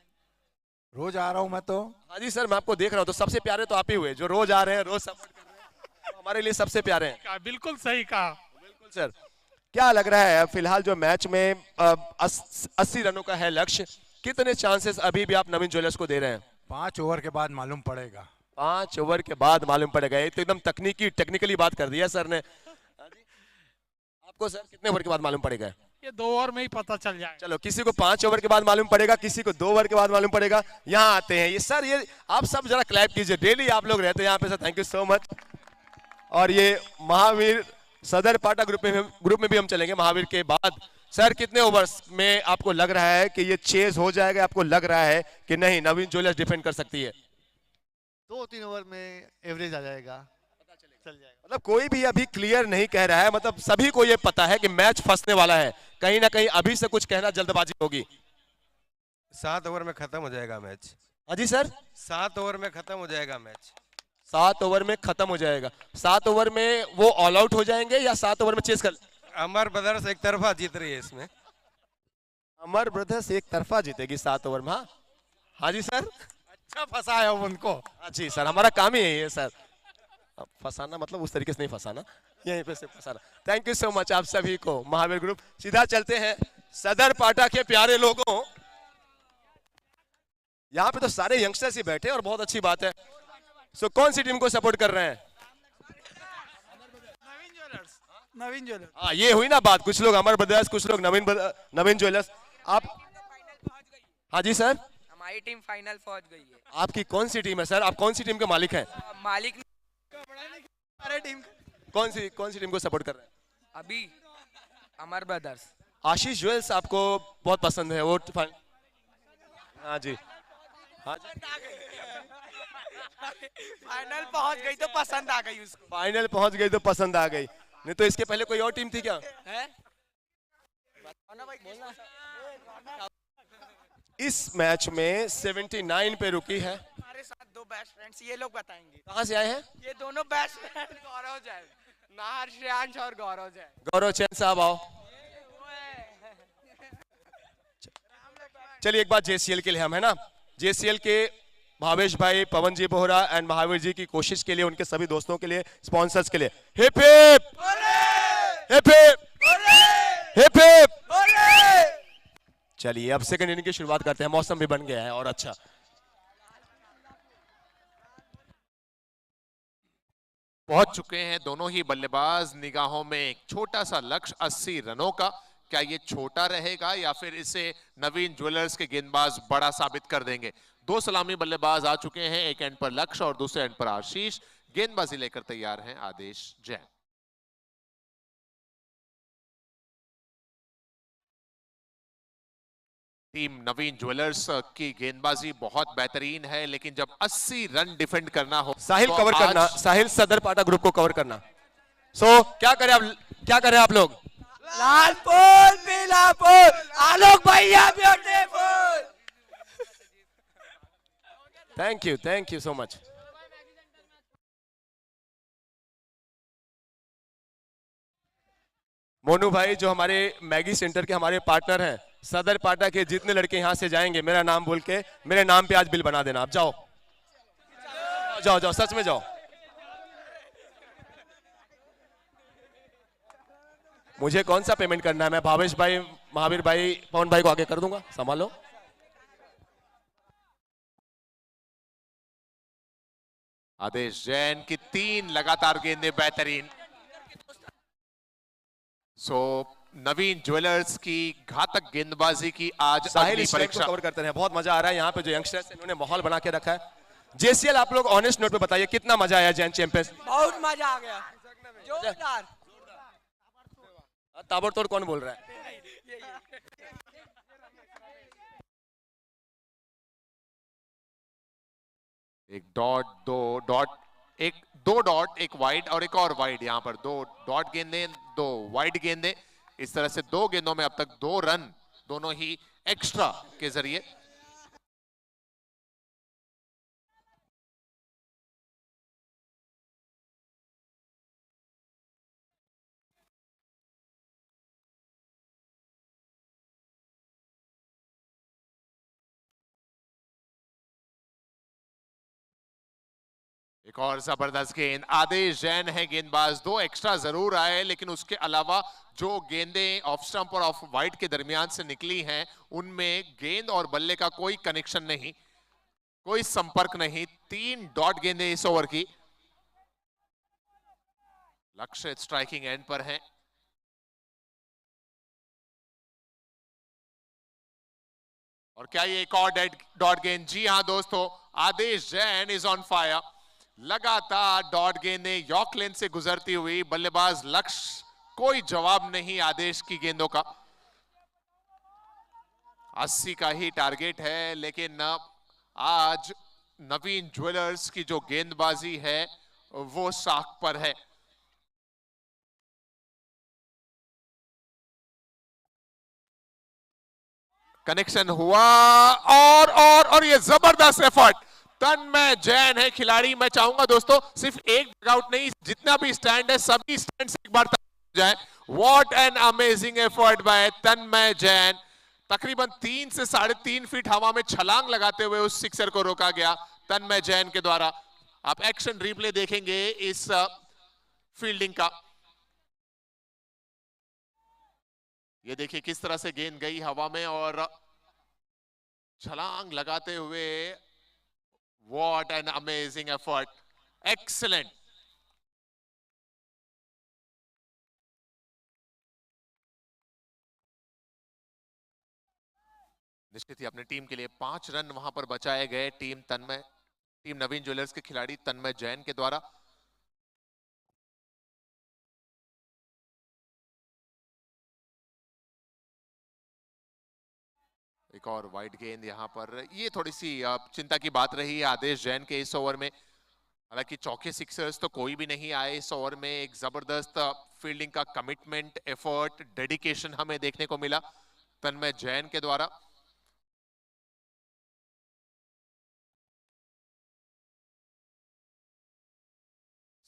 रोज आ रहा हूँ मैं तो। हाँ जी सर, मैं आपको देख रहा हूँ, तो सबसे प्यारे तो आप ही हुए, जो रोज आ रहे हैं, रोज सपोर्ट कर रहे हैं, तो हमारे लिए सबसे प्यारे हैं। बिल्कुल सही कहा। बिल्कुल सर। क्या लग रहा है फिलहाल जो मैच में 80 रनों का है लक्ष्य, कितने चांसेस अभी भी आप नवीन ज्वेलर्स को दे रहे हैं? 5 ओवर के बाद मालूम पड़ेगा। 5 ओवर के बाद मालूम पड़ेगा। ये तो एकदम टेक्निकली बात कर दिया सर ने। आपको सर कितने ओवर के बाद मालूम पड़ेगा? ये 2 ओवर में ही पता चल जाएगा। चलो, किसी को 5 ओवर के बाद मालूम पड़ेगा, किसी को 2 ओवर के बाद मालूम पड़ेगा। यहाँ आते हैं ये सर, ये आप सब जरा क्लैप कीजिए, डेली आप लोग रहते हैं यहाँ पे sir, thank you so much. और ये महावीर सदर पाटा ग्रुप में भी हम चलेंगे महावीर के बाद। सर कितने ओवर्स में आपको लग रहा है कि ये चेज हो जाएगा? आपको लग रहा है कि नहीं नवीन ज्वेलर्स डिफेंड कर सकती है? 2-3 ओवर में एवरेज आ जाएगा, चल जाएगा। मतलब कोई भी अभी क्लियर नहीं कह रहा है, मतलब सभी को ये पता है कि मैच फंसने वाला है, कहीं ना कहीं अभी से कुछ कहना जल्दबाजी होगी। 7 ओवर में खत्म हो जाएगा मैच। हाँ जी सर, 7 ओवर में खत्म हो जाएगा मैच। 7 ओवर में खत्म हो जाएगा। 7 ओवर में वो ऑल आउट हो जाएंगे या 7 ओवर में चेस कर? अमर ब्रदर्स एक तरफा जीत रही है इसमें। अमर ब्रदर्स एक तरफा जीतेगी 7 ओवर में। हाँ जी सर, अच्छा फंसाया उनको। हाँ जी सर, हमारा काम ही है ये सर, फंसाना, मतलब उस तरीके से नहीं फंसाना, यहीं पे से फंसाना। थैंक यू सो मच आप सभी को। महावीर ग्रुप। सीधा चलते हैं सदर पाटा के प्यारे लोगों। यहाँ पे तो सारे यंगस्टर्स ही बैठे और बहुत अच्छी बात है। सो कौन सी टीम को सपोर्ट कर रहे हैं? नवीन ज्वेलर्स। हाँ, ये हुई ना बात, कुछ लोग अमर ब्रदर्स, कुछ लोग नवीन ज्वेलर्स। आप? हाँ जी सर, हमारी टीम फाइनल पहुंच गई है। आपकी कौन सी टीम है सर? आप कौन सी टीम के मालिक हैं? मालिक अरे टीम कौन सी टीम को सपोर्ट कर रहे हैं? अभी अमर ब्रदर्स। आशीष ज्वेल्स आपको बहुत पसंद है वो? हाँ जी, हाँ जी। फाइनल पहुंच गई तो पसंद आ गई उसको। फाइनल पहुंच गई तो पसंद आ गई। नहीं तो इसके पहले कोई और टीम थी क्या? है? इस मैच में 79 पे रुकी है। हमारे साथ 2 बेस्ट फ्रेंड्स, ये लोग बताएंगे। कहाँ से आए हैं? ये दोनों बेस्ट फ्रेंड गौरव जैन, नाहर श्रेयांश और गौरव जैन। गौरव चैन साहब आओ। चलिए एक बार JCL के लिए हम, है ना, JCL के भावेश भाई, पवन जी बोहरा एंड महावीर जी की कोशिश के लिए, उनके सभी दोस्तों के लिए, स्पॉन्सर्स के लिए hip hip hip hip hip hip. चलिए अब सेकंड इनिंग की शुरुआत करते हैं। मौसम भी बन गया है और अच्छा। पहुंच चुके हैं दोनों ही बल्लेबाज। निगाहों में एक छोटा सा लक्ष्य 80 रनों का। क्या ये छोटा रहेगा या फिर इसे नवीन ज्वेलर्स के गेंदबाज बड़ा साबित कर देंगे? 2 सलामी बल्लेबाज आ चुके हैं, एक एंड पर लक्ष्य और दूसरे एंड पर आशीष। गेंदबाजी लेकर तैयार हैं आदेश जैन। टीम नवीन ज्वेलर्स की गेंदबाजी बहुत बेहतरीन है, लेकिन जब 80 रन डिफेंड करना हो, साहिल तो कवर आज करना, साहिल सदर पाटा ग्रुप को कवर करना। क्या करें आप लोग? लाल फूल पीला फूल आलोक भैया beautiful. Thank you so much. Monu भाई जो हमारे मैगी सेंटर के हमारे पार्टनर हैं, सदर पाटा के जितने लड़के यहां से जाएंगे, मेरा नाम बोल के मेरे नाम पे आज बिल बना देना। आप जाओ जाओ जाओ, सच में जाओ। मुझे कौन सा पेमेंट करना है? मैं भावेश भाई, महावीर भाई, पवन भाई को आगे कर दूंगा, संभालो। आदेश जैन की 3 लगातार गेंदें बेहतरीन। नवीन ज्वेलर्स की घातक गेंदबाजी की आज साहिल अगली परीक्षा कवर करते हैं। बहुत मजा आ रहा है यहाँ पे जो यंगस्टर्स इन्होंने माहौल बना के रखा है। जेसीएल आप लोग ऑनेस्ट नोट पे बताइए कितना मजा आया जैन चैंपियंस? बहुत मजा आ गया, जोरदार। ताबड़तोड़ कौन बोल रहा है? एक डॉट, दो डॉट, एक वाइड और एक और वाइड। यहां पर 2 डॉट गेंदें, 2 वाइड गेंदें। इस तरह से 2 गेंदों में अब तक 2 रन, दोनों ही एक्स्ट्रा के जरिए। एक और जबरदस्त गेंद, आदेश जैन है गेंदबाज। 2 एक्स्ट्रा जरूर आए, लेकिन उसके अलावा जो गेंदें ऑफ स्टंप और ऑफ वाइड के दरमियान से निकली हैं, उनमें गेंद और बल्ले का कोई कनेक्शन नहीं, कोई संपर्क नहीं। 3 डॉट गेंदें इस ओवर की। लक्ष्य स्ट्राइकिंग एंड पर है। और क्या ये एक और डॉट गेंद? जी हां दोस्तों, आदेश जैन इज ऑन फायर। लगातार डॉट गेंदें यॉर्क लेन से गुजरती हुई, बल्लेबाज लक्ष्य कोई जवाब नहीं आदेश की गेंदों का। 80 का ही टारगेट है, लेकिन आज नवीन ज्वेलर्स की जो गेंदबाजी है वो साख पर है। कनेक्शन हुआ और ये जबरदस्त एफर्ट। तन्मय जैन है खिलाड़ी। मैं चाहूंगा दोस्तों सिर्फ एक डगआउट नहीं, जितना भी स्टैंड है सभी स्टैंड से एक बार जाए। What an amazing effort by Tanmay Jain. तकरीबन 3 से 3.5 फीट हवा में छलांग लगाते हुए उस सिक्सर को रोका गया तन्मय जैन के द्वारा। आप एक्शन रिप्ले देखेंगे इस फील्डिंग का। ये देखिए किस तरह से गेंद गई हवा में और छलांग लगाते हुए। What an amazing effort. Excellent. निश्चित ही अपने टीम के लिए 5 रन वहां पर बचाए गए टीम नवीन ज्वेलर्स के खिलाड़ी तन्मय जैन के द्वारा। एक और वाइड गेंद यहां पर। ये थोड़ी सी चिंता की बात रही है आदेश जैन के इस ओवर में। हालांकि चौके सिक्सर्स तो कोई भी नहीं आए इस ओवर में। एक जबरदस्त फील्डिंग का कमिटमेंट, एफर्ट, डेडिकेशन हमें देखने को मिला तन्मय जैन के द्वारा।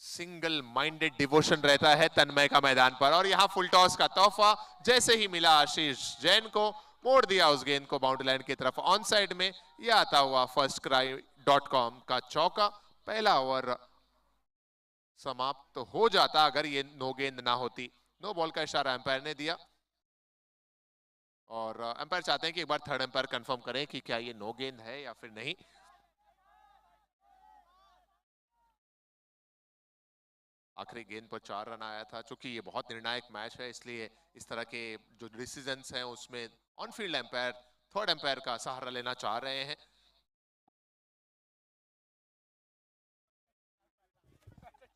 सिंगल माइंडेड डिवोशन रहता है तन्मय का मैदान पर। और यहां फुल टॉस का तोहफा जैसे ही मिला आशीष जैन को, मोड़ दिया उस गेंद को बाउंड्री लाइन की तरफ ऑन साइड में। यह आता हुआ firstcry.com का चौका। पहला ओवर समाप्त हो जाता अगर ये नो गेंद ना होती। नो बॉल का इशारा एम्पायर ने दिया और एम्पायर चाहते हैं कि एक बार थर्ड एम्पायर कंफर्म करें कि क्या ये नो गेंद है या फिर नहीं। आखिरी गेंद पर 4 रन आया था। चूंकि ये बहुत निर्णायक मैच है, इसलिए इस तरह के जो डिसीजंस हैं उसमें on field umpire third umpire का सहारा लेना चाह रहे हैं।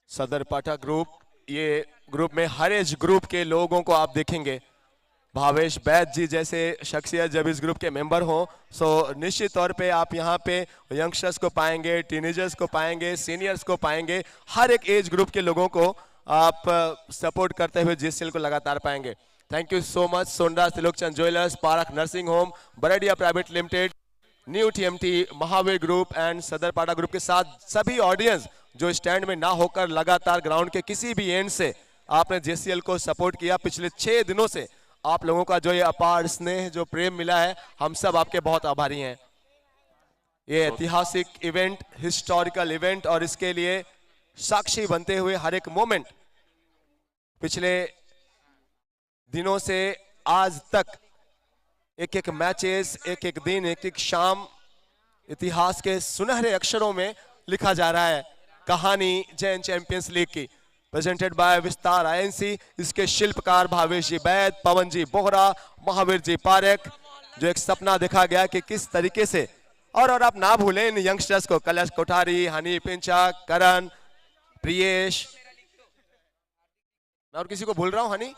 सदर पाटा ग्रुप, ये ग्रुप में हर एज ग्रुप के लोगों को आप देखेंगे भावेश बैद जी जैसे शख्सियत जब इस ग्रुप के मेंबर हों, सो निश्चित तौर पे आप यहाँ पे यंगस्टर्स को पाएंगे, टीनेजर्स को पाएंगे, सीनियर्स को पाएंगे, हर एक एज ग्रुप के लोगों को आप सपोर्ट करते हुए जेसीएल को लगातार पाएंगे। Thank you so much. Sonraj Trilokchand jewellers, Parakh nursing home, Baredia private limited, new TMT, Mahavir group and Sadarpada group के साथ सभी ऑडियंस जो स्टैंड में ना होकर लगातार ग्राउंड के किसी भी एंड से आपने जेसीएल को सपोर्ट किया। पिछले 6 दिनों से आप लोगों का जो ये अपार स्नेह, जो प्रेम मिला है, हम सब आपके बहुत आभारी हैं। ये ऐतिहासिक इवेंट, हिस्टोरिकल इवेंट, और इसके लिए साक्षी बनते हुए हर एक मोमेंट पिछले दिनों से आज तक एक एक मैचेस, एक एक दिन, एक एक शाम इतिहास के सुनहरे अक्षरों में लिखा जा रहा है कहानी जैन चैंपियंस लीग की। प्रेजेंटेड बाय विस्तार आईएनसी। इसके शिल्पकार भावेश जी बैद, पवन जी बोहरा, महावीर जी पारेख। जो एक सपना देखा गया कि किस तरीके से, और आप ना भूलें इन यंगस्टर्स को, कैलाश कोठारी, हनी पिंचा, करण, प्रियेश, मैं और किसी को भूल रहा हूं? हनी,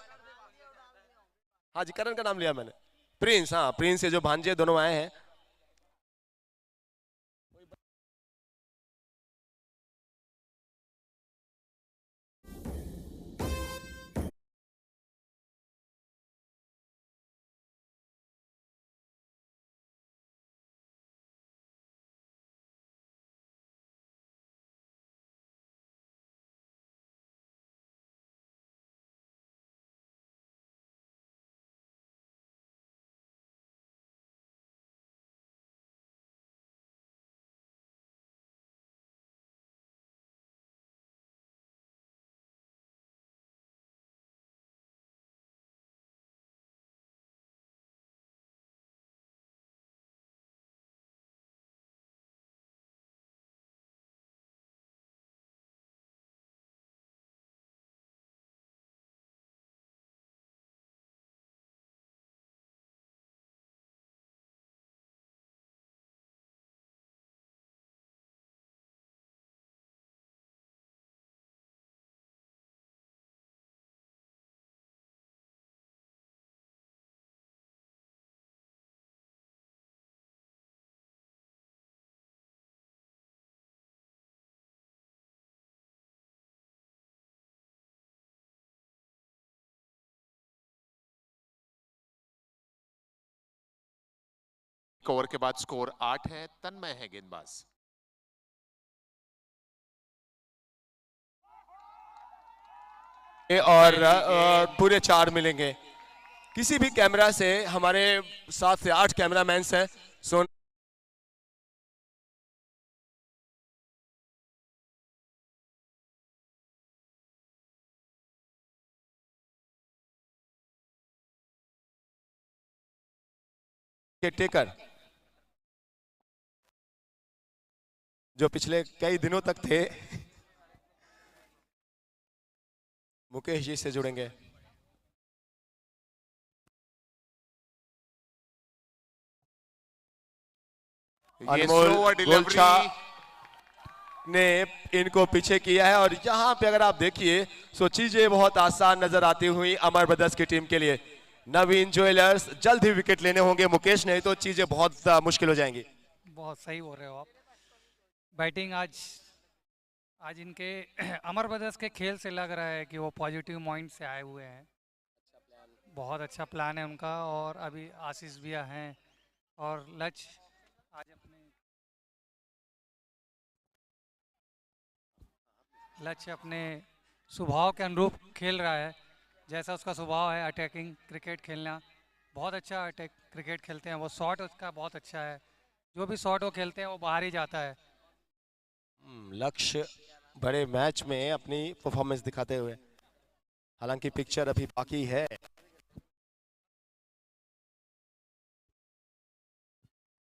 हाँ जी, करण का नाम लिया मैंने, प्रिंस, हाँ प्रिंस के जो भांजे दोनों आए हैं। ओवर के बाद स्कोर 8 है। तन्मय है गेंदबाज। और पूरे 4 मिलेंगे। किसी भी कैमरा से, हमारे 7 से 8 कैमरामैन हैं। सोन के टेकर जो पिछले कई दिनों तक थे, मुकेश जी से जुड़ेंगे। अनमोल गोलछा ने इनको पीछे किया है, और यहां पे अगर आप देखिए तो चीजें बहुत आसान नजर आती हुई अमर ब्रदर्स की टीम के लिए। नवीन ज्वेलर्स जल्द ही विकेट लेने होंगे मुकेश, नहीं तो चीजें बहुत मुश्किल हो जाएंगी। बहुत सही बोल रहे हो आप। बैटिंग आज इनके अमर ब्रदर्स के खेल से लग रहा है कि वो पॉजिटिव माइंड से आए हुए हैं। बहुत अच्छा प्लान है उनका। और अभी आशीष भैया हैं और लक्ष्य आज अपने स्वभाव के अनुरूप खेल रहा है। जैसा उसका स्वभाव है अटैकिंग क्रिकेट खेलना, बहुत अच्छा अटैक क्रिकेट खेलते हैं वो। शॉट उसका बहुत अच्छा है, जो भी शॉट वो खेलते हैं वो बाहर ही जाता है। लक्ष्य बड़े मैच में अपनी परफॉर्मेंस दिखाते हुए, हालांकि पिक्चर अभी बाकी है।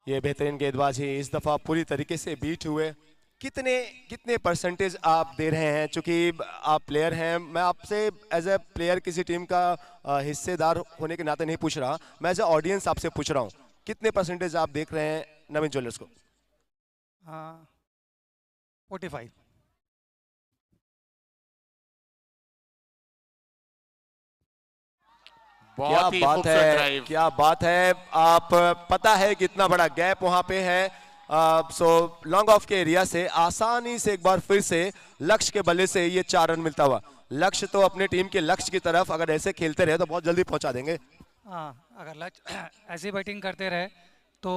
ये बेहतरीन गेंदबाजी इस दफा पूरी तरीके से बीट हुए। कितने परसेंटेज आप दे रहे हैं? चूंकि आप प्लेयर हैं, मैं आपसे एज ए प्लेयर किसी टीम का हिस्सेदार होने के नाते नहीं पूछ रहा, मैं एज ए ऑडियंस आपसे पूछ रहा हूं, कितने परसेंटेज आप देख रहे हैं नवीन ज्वेलर्स को? 45। बहुत ही क्या बात खूबसूरत है, ड्राइव। क्या बात है। आप पता है कितना बड़ा गैप वहां पे है। सो लॉन्ग ऑफ के एरिया से आसानी से एक बार फिर से लक्ष्य के बल्ले से ये 4 रन मिलता हुआ। लक्ष्य तो अपने टीम के लक्ष्य की तरफ अगर ऐसे खेलते रहे तो बहुत जल्दी पहुंचा देंगे। हाँ, अगर लक्ष्य ऐसी बैटिंग करते रहे तो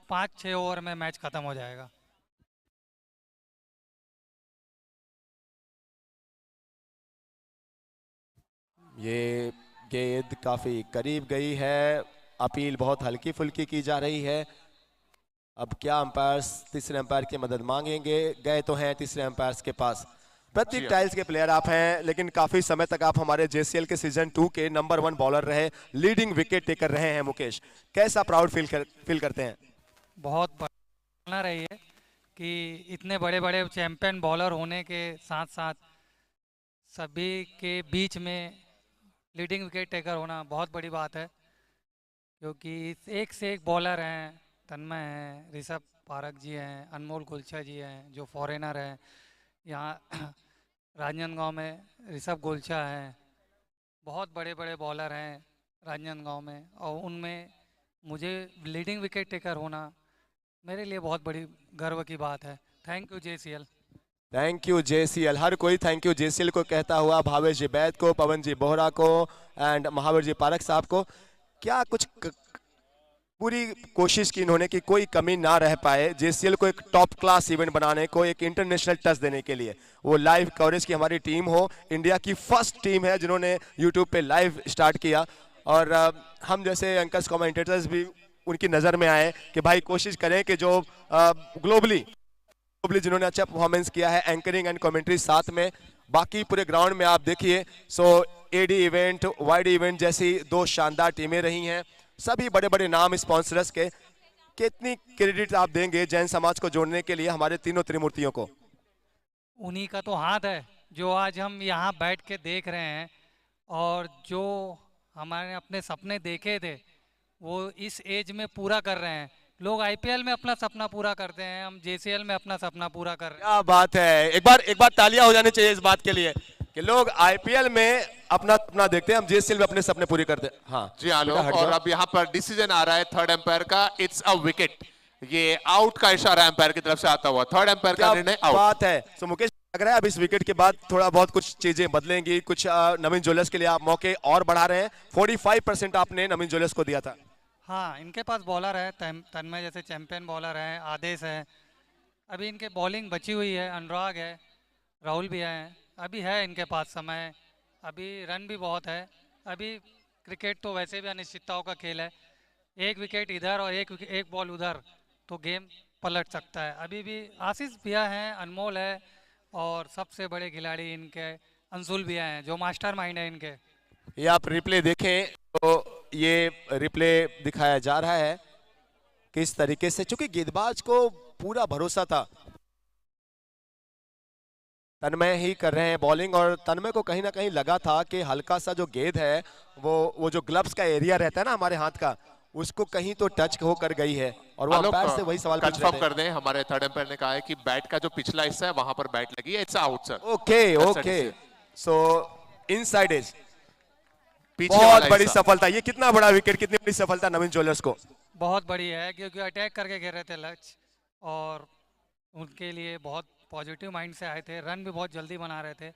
5-6 ओवर में मैच खत्म हो जाएगा। ये गेंद काफी करीब गई है, अपील बहुत हल्की फुल्की की जा रही है। अब क्या अंपायर्स तीसरे अंपायर की मदद मांगेंगे? गए तो हैं तीसरे अंपायर्स के पास। प्रतीक टाइल्स के प्लेयर आप हैं, लेकिन काफी समय तक आप हमारे JCL के सीजन 2 के नंबर 1 बॉलर रहे, लीडिंग विकेट टेकर रहे हैं मुकेश। कैसा प्राउड फील करते हैं? बहुत बढ़िया रही है कि इतने बड़े बड़े चैंपियन बॉलर होने के साथ साथ सभी के बीच में लीडिंग विकेट टेकर होना बहुत बड़ी बात है, क्योंकि एक से एक बॉलर हैं। तन्मय हैं, ऋषभ पारक जी हैं, अनमोल गुलछा जी हैं जो फॉरेनर हैं। यहाँ राजनांदगांव में ऋषभ गुलछा हैं। बहुत बड़े बड़े बॉलर हैं राजनांदगांव में, और उनमें मुझे लीडिंग विकेट टेकर होना मेरे लिए बहुत बड़ी गर्व की बात है। Thank you JCL। Thank you JCL। हर कोई थैंक यू JCL को कहता हुआ, भावेश जी बैद को, पवन जी बोहरा को एंड महावीर जी पारक साहब को। क्या कुछ पूरी कोशिश की इन्होंने कि कोई कमी ना रह पाए JCL को एक टॉप क्लास इवेंट बनाने को, एक इंटरनेशनल टच देने के लिए। वो लाइव कवरेज की हमारी टीम हो, इंडिया की फर्स्ट टीम है जिन्होंने यूट्यूब पे लाइव स्टार्ट किया, और हम जैसे एंकर्स कमेंटेटर्स भी उनकी नज़र में आए कि भाई कोशिश करें कि जो ग्लोबली जिन्होंने अच्छा परफॉर्मेंस किया है, एंकरिंग एंड कमेंट्री साथ में, बाकी पूरे ग्राउंड में आप देखिए। सो AD इवेंट, YD इवेंट जैसी 2 शानदार टीमें रही हैं, सभी बड़े बड़े नाम स्पॉन्सर्स के। कितनी क्रेडिट आप देंगे जैन समाज को जोड़ने के लिए हमारे तीनों त्रिमूर्तियों को? उन्हीं का तो हाथ है जो आज हम यहाँ बैठ के देख रहे हैं, और जो हमारे अपने सपने देखे थे वो इस एज में पूरा कर रहे हैं। लोग IPL में अपना सपना पूरा करते हैं, हम JCL में अपना सपना पूरा कर रहे हैं। क्या बात है, एक बार तालियां हो जानी चाहिए इस बात के लिए कि लोग IPL में अपना सपना देखते हैं, हम JCL में अपने सपने पूरे करते हैं। हाँ जी हाँ लोग, और अब यहाँ पर डिसीजन आ रहा है थर्ड एम्पायर का, इट्स अ विकेट। ये आउट का इशारा एम्पायर की तरफ से आता हुआ, थर्ड एम्पायर का निर्णय आउट। बात है। सो मुकेश, लग रहा है अब इस विकेट के बाद थोड़ा बहुत कुछ चीजें बदलेंगी, कुछ नवीन ज्वेलर्स के लिए आप मौके और बढ़ा रहे हैं। 45% आपने नवीन ज्वेलर्स को दिया था। हाँ, इनके पास बॉलर है, तन्मय जैसे चैंपियन बॉलर है, आदेश है। अभी इनके बॉलिंग बची हुई है, अनुराग है, राहुल भी हैं, अभी है इनके पास समय, अभी रन भी बहुत है। अभी क्रिकेट तो वैसे भी अनिश्चितताओं का खेल है, एक विकेट इधर और एक बॉल उधर तो गेम पलट सकता है। अभी भी आशीष भैया हैं, अनमोल है, और सबसे बड़े खिलाड़ी इनके अंशुल भैया हैं जो मास्टर माइंड है इनके। ये आप रिप्ले देखें तो ये रिप्ले दिखाया जा रहा है किस तरीके से, चूंकि गेंदबाज को पूरा भरोसा था तन्मय ही कर रहे हैं बॉलिंग, और तन्मय को कहीं ना कहीं लगा था कि हल्का सा जो गेंद है वो जो ग्लव्स का एरिया रहता है ना हमारे हाथ का, उसको कहीं तो टच होकर गई है, और वो अंपायर से वही सवाल पूछ रहे कंफर्म थे। कर दें, हमारे थर्ड एम्पायर ने कहा है कि बैट का जो पिछला हिस्सा है वहां पर बैट लगी है, it's out sir. Okay so inside edge, पीछे बहुत वाला बड़ी हिस्सा। सफलता। ये कितना बड़ा विकेट, कितनी बड़ी सफलता नवीन ज्वेलर्स को। बहुत बड़ी है, क्योंकि अटैक करके खेल रहे थे लक्ष्य, और उनके लिए बहुत पॉजिटिव माइंड से आए थे, रन भी बहुत जल्दी बना रहे थे।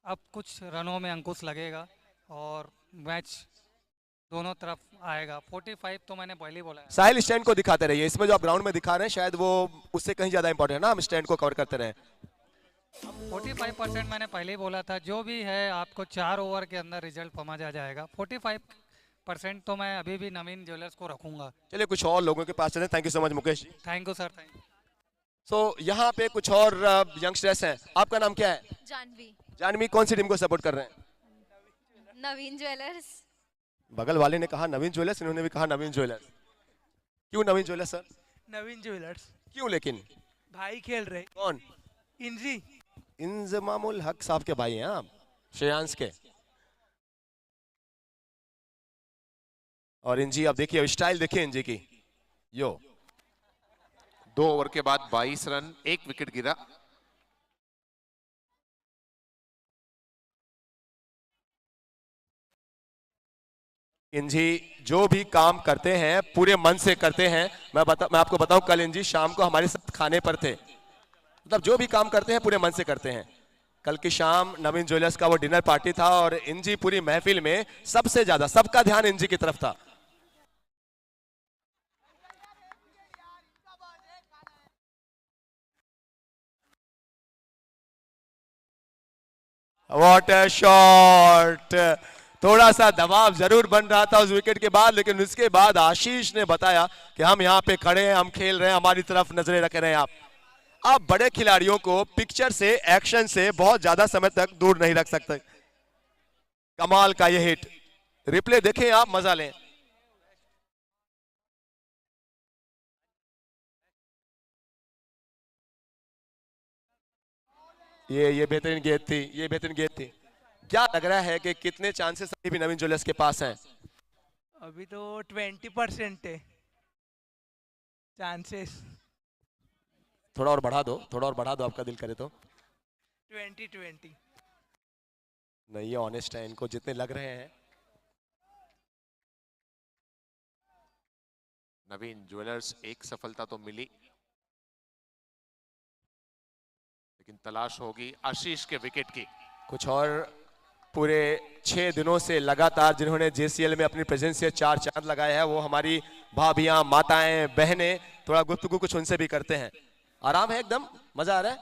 अब कुछ रनों में अंकुश लगेगा और मैच दोनों तरफ आएगा। 45 तो मैंने पहले ही बोला है। साहिल स्टैंड को दिखाते रहिए, इसमें जो आप ग्राउंड में दिखा रहे हैं शायद वो उससे कहीं ज्यादा इंपॉर्टेंट है ना, हम स्टैंड को कवर करते रहे। 45% मैंने पहले ही बोला था, जो भी है आपको 4 ओवर के अंदर रिजल्ट समझ आ जाएगा। 45% तो मैं अभी भी नवीन ज्वेलर्स को रखूंगा। चलिए कुछ और लोगों के पास चले। Thank you so much Mukesh. Thank you sir, thank you. So यहाँ पे कुछ और यंगस्टर्स हैं। आपका नाम क्या है? जानवी। जानवी, कौन सी टीम को सपोर्ट कर रहे हैं? नवीन ज्वेलर्स। बगल वाले ने कहा नवीन ज्वेलर्स, इन्होंने भी कहा नवीन ज्वेलर्स। क्यों नवीन ज्वेलर्स सर? नवीन ज्वेलर्स। क्यों लेकिन? भाई खेल रहे। कौन? इंजी। इंजमामुल हक साहब के भाई हैं आप, श्रेयांश के। और इंजी आप देखिए, स्टाइल देखिए इंजी की। यो 2 ओवर के बाद 22 रन, 1 विकेट गिरा। इंजी जो भी काम करते हैं पूरे मन से करते हैं। मैं आपको बताऊं, कल इंजी शाम को हमारे साथ खाने पर थे। मतलब जो भी काम करते हैं पूरे मन से करते हैं। कल की शाम नवीन ज्वेलर्स का वो डिनर पार्टी था और इंजी पूरी महफिल में सबसे ज्यादा सबका ध्यान इंजी की तरफ था। What a shot! थोड़ा सा दबाव जरूर बन रहा था उस विकेट के बाद, लेकिन उसके बाद आशीष ने बताया कि हम यहाँ पे खड़े हैं, हम खेल रहे हैं, हमारी तरफ नजरें रख रहे हैं। आप बड़े खिलाड़ियों को पिक्चर से, एक्शन से बहुत ज्यादा समय तक दूर नहीं रख सकते। कमाल का ये हिट, रिप्ले देखें आप, मजा लें। ये बेहतरीन गेंद थी, ये बेहतरीन गेंद थी। क्या लग रहा है कि कितने चांसेस अभी भी नवीन ज्वेलर्स के पास हैं? अभी तो 20% है चांसेस। थोड़ा और बढ़ा दो, थोड़ा और बढ़ा दो, आपका दिल करे तो। 20-20 नहीं, ये ऑनेस्ट है, इनको जितने लग रहे हैं। नवीन ज्वेलर्स एक सफलता तो मिली, लेकिन तलाश होगी आशीष के विकेट की। कुछ और पूरे 6 दिनों से लगातार जिन्होंने जेसीएल में अपनी प्रेजेंस से 4 चांद लगाए हैं, वो हमारी भाभियां, माताएं, बहनें, थोड़ा गुफ्तगू कुछ उनसे भी करते हैं। आराम है एकदम, मजा आ रहा है?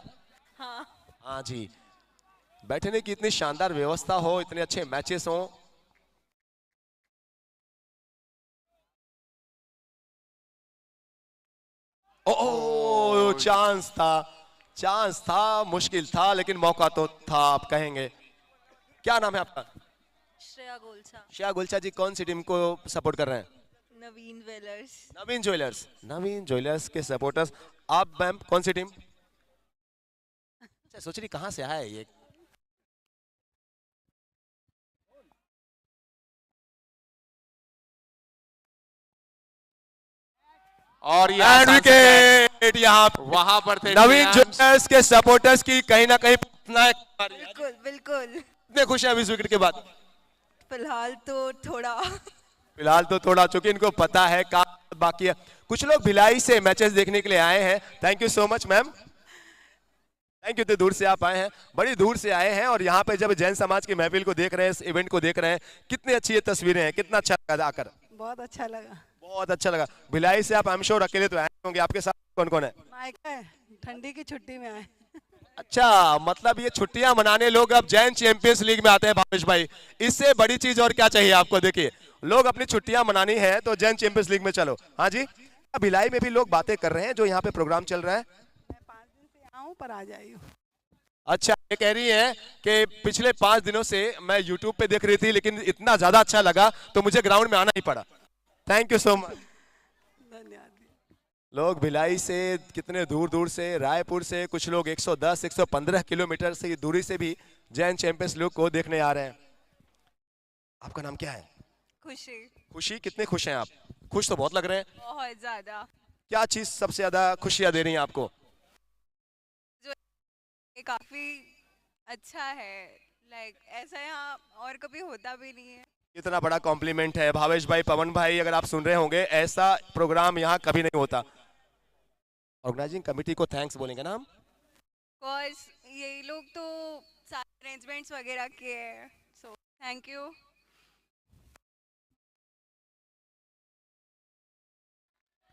हाँ जी, बैठने की इतनी शानदार व्यवस्था हो, इतने अच्छे मैचेस हो। ओ चांस था, मुश्किल था, लेकिन मौका तो था, आप कहेंगे। क्या नाम है आपका? श्रेया गोलछा। श्रेया गोलछा जी, कौन सी टीम को सपोर्ट कर रहे हैं? नवीन ज्वेलर्स। नवीन ज्वेलर्स, नवीन ज्वेलर्स के सपोर्टर्स। आप मैम कौन सी टीम? अच्छा, सोच रही कहां से आया है ये। और विकेट यहाँ वहां पर थे नवीन ज्वेलर्स के सपोर्टर्स की कहीं ना कहीं बिल्कुल बिल्कुल। कितने खुश हैं अभी इस विकेट के बाद? फिलहाल तो थोड़ा, चूंकि इनको पता है काम बाकी है। कुछ लोग भिलाई से मैचेस देखने के लिए आए हैं। Thank you so much ma'am, thank you. इतने दूर से आप आए हैं, बड़ी दूर से आए हैं, और यहाँ पे जब जैन समाज की महफिल को देख रहे हैं, इस इवेंट को देख रहे हैं, कितनी अच्छी ये तस्वीरें हैं, कितना अच्छा लगा आकर। बहुत अच्छा लगा, बहुत अच्छा लगा। भिलाई से आप आई एम श्योर अकेले तो आए होंगे, आपके साथ कौन कौन है? ठंडी की छुट्टी में आए। अच्छा, मतलब ये छुट्टियां मनाने लोग अब जैन चैंपियंस लीग में आते हैं भावेश भाई, इससे बड़ी चीज और क्या चाहिए आपको? देखिए, लोग अपनी छुट्टियां मनानी है तो जैन चैंपियंस लीग में चलो। हाँ जी, भिलाई में भी लोग बातें कर रहे हैं जो यहाँ पे प्रोग्राम चल रहा है। मैं 5 दिन से आऊँ पर आ जाई हूँ। अच्छा, ये कह रही है कि पिछले 5 दिनों से मैं यूट्यूब पे देख रही थी, लेकिन इतना ज्यादा अच्छा लगा तो मुझे ग्राउंड में आना ही पड़ा। Thank you so much. लोग भिलाई से, कितने दूर दूर से, रायपुर से, कुछ लोग 110-115 किलोमीटर से दूरी से भी जैन चैंपियंस लीग को देखने आ रहे हैं। आपका नाम क्या है? खुशी। खुशी, कितने खुश हैं आप? खुश तो बहुत लग रहे हैं। बहुत ज्यादा। क्या चीज सबसे ज्यादा खुशियां दे रही है आपको? जो काफी अच्छा है, लाइक ऐसा यहाँ और कभी होता भी नहीं है। इतना बड़ा कॉम्प्लीमेंट है भावेश भाई, पवन भाई, अगर आप सुन रहे होंगे, ऐसा प्रोग्राम यहाँ कभी नहीं होता। ऑर्गेनाइजिंग कमेटी को थैंक्स बोलेंगे ना हम? कोर्स ये लोग तो सारे अरेंजमेंट्स वगैरह किए हैं, सो थैंक यू।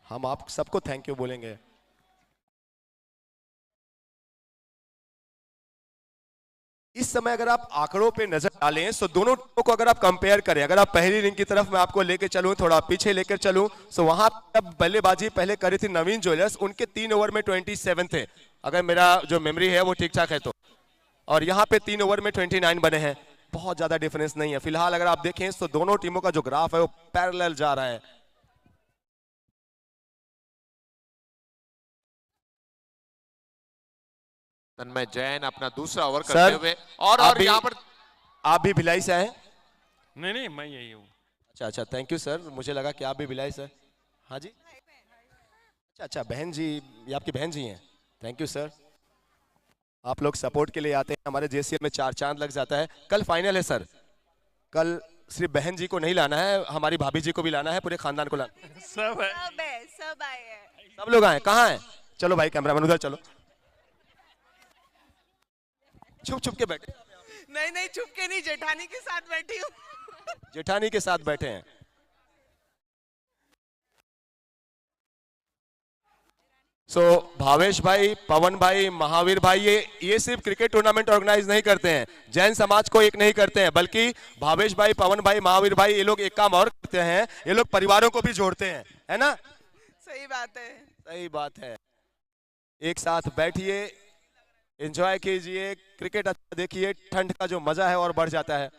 हम आप सबको थैंक यू बोलेंगे। इस समय अगर आप आंकड़ों पे नजर डालें तो दोनों टीमों को अगर आप कंपेयर करें, अगर आप पहली रिंग की तरफ मैं आपको लेकर चलूं, थोड़ा पीछे लेकर चलूं, तो वहां जब बल्लेबाजी पहले करी थी नवीन ज्वेलर्स, उनके 3 ओवर में 27 थे, अगर मेरा जो मेमोरी है वो ठीक ठाक है तो, और यहाँ पे 3 ओवर में 29 बने हैं। बहुत ज्यादा डिफरेंस नहीं है। फिलहाल अगर आप देखें तो दोनों टीमों का जो ग्राफ है वो पैरेलल जा रहा है। तन्मय जैन अपना दूसरा ओवर करते हुए, और यहाँ पर आप भी भिलाई से आए? नहीं, मैं यही हूँ। अच्छा, थैंक यू सर, मुझे लगा कि आप भी भिलाई से। हाँ जी, अच्छा, बहन जी, ये आपकी बहन जी हैं। थैंक यू सर, आप लोग सपोर्ट के लिए आते हैं। हमारे जेसीएल में 4 चांद लग जाता है। कल फाइनल है सर, कल सिर्फ बहन जी को नहीं लाना है, हमारी भाभी जी को भी लाना है, पूरे खानदान को लाना है। सब है, सब आए हैं। सब लोग आए, कहाँ हैं? चलो भाई कैमरामैन उधर चलो। छुप छुप के बैठे? नहीं नहीं, छुप के नहीं, जेठानी के साथ बैठी हूँ। जेठानी के साथ बैठे हैं। भावेश भाई, पवन भाई, महावीर भाई, ये सिर्फ क्रिकेट टूर्नामेंट ऑर्गेनाइज नहीं करते हैं, जैन समाज को एक नहीं करते हैं, बल्कि भावेश भाई, पवन भाई, महावीर भाई, ये लोग एक काम और करते हैं, ये लोग परिवारों को भी जोड़ते हैं, है ना? सही बात है। सही बात है। एक साथ बैठिए, एंजॉय कीजिए, क्रिकेट अच्छा देखिए, ठंड का जो मजा है और बढ़ जाता है।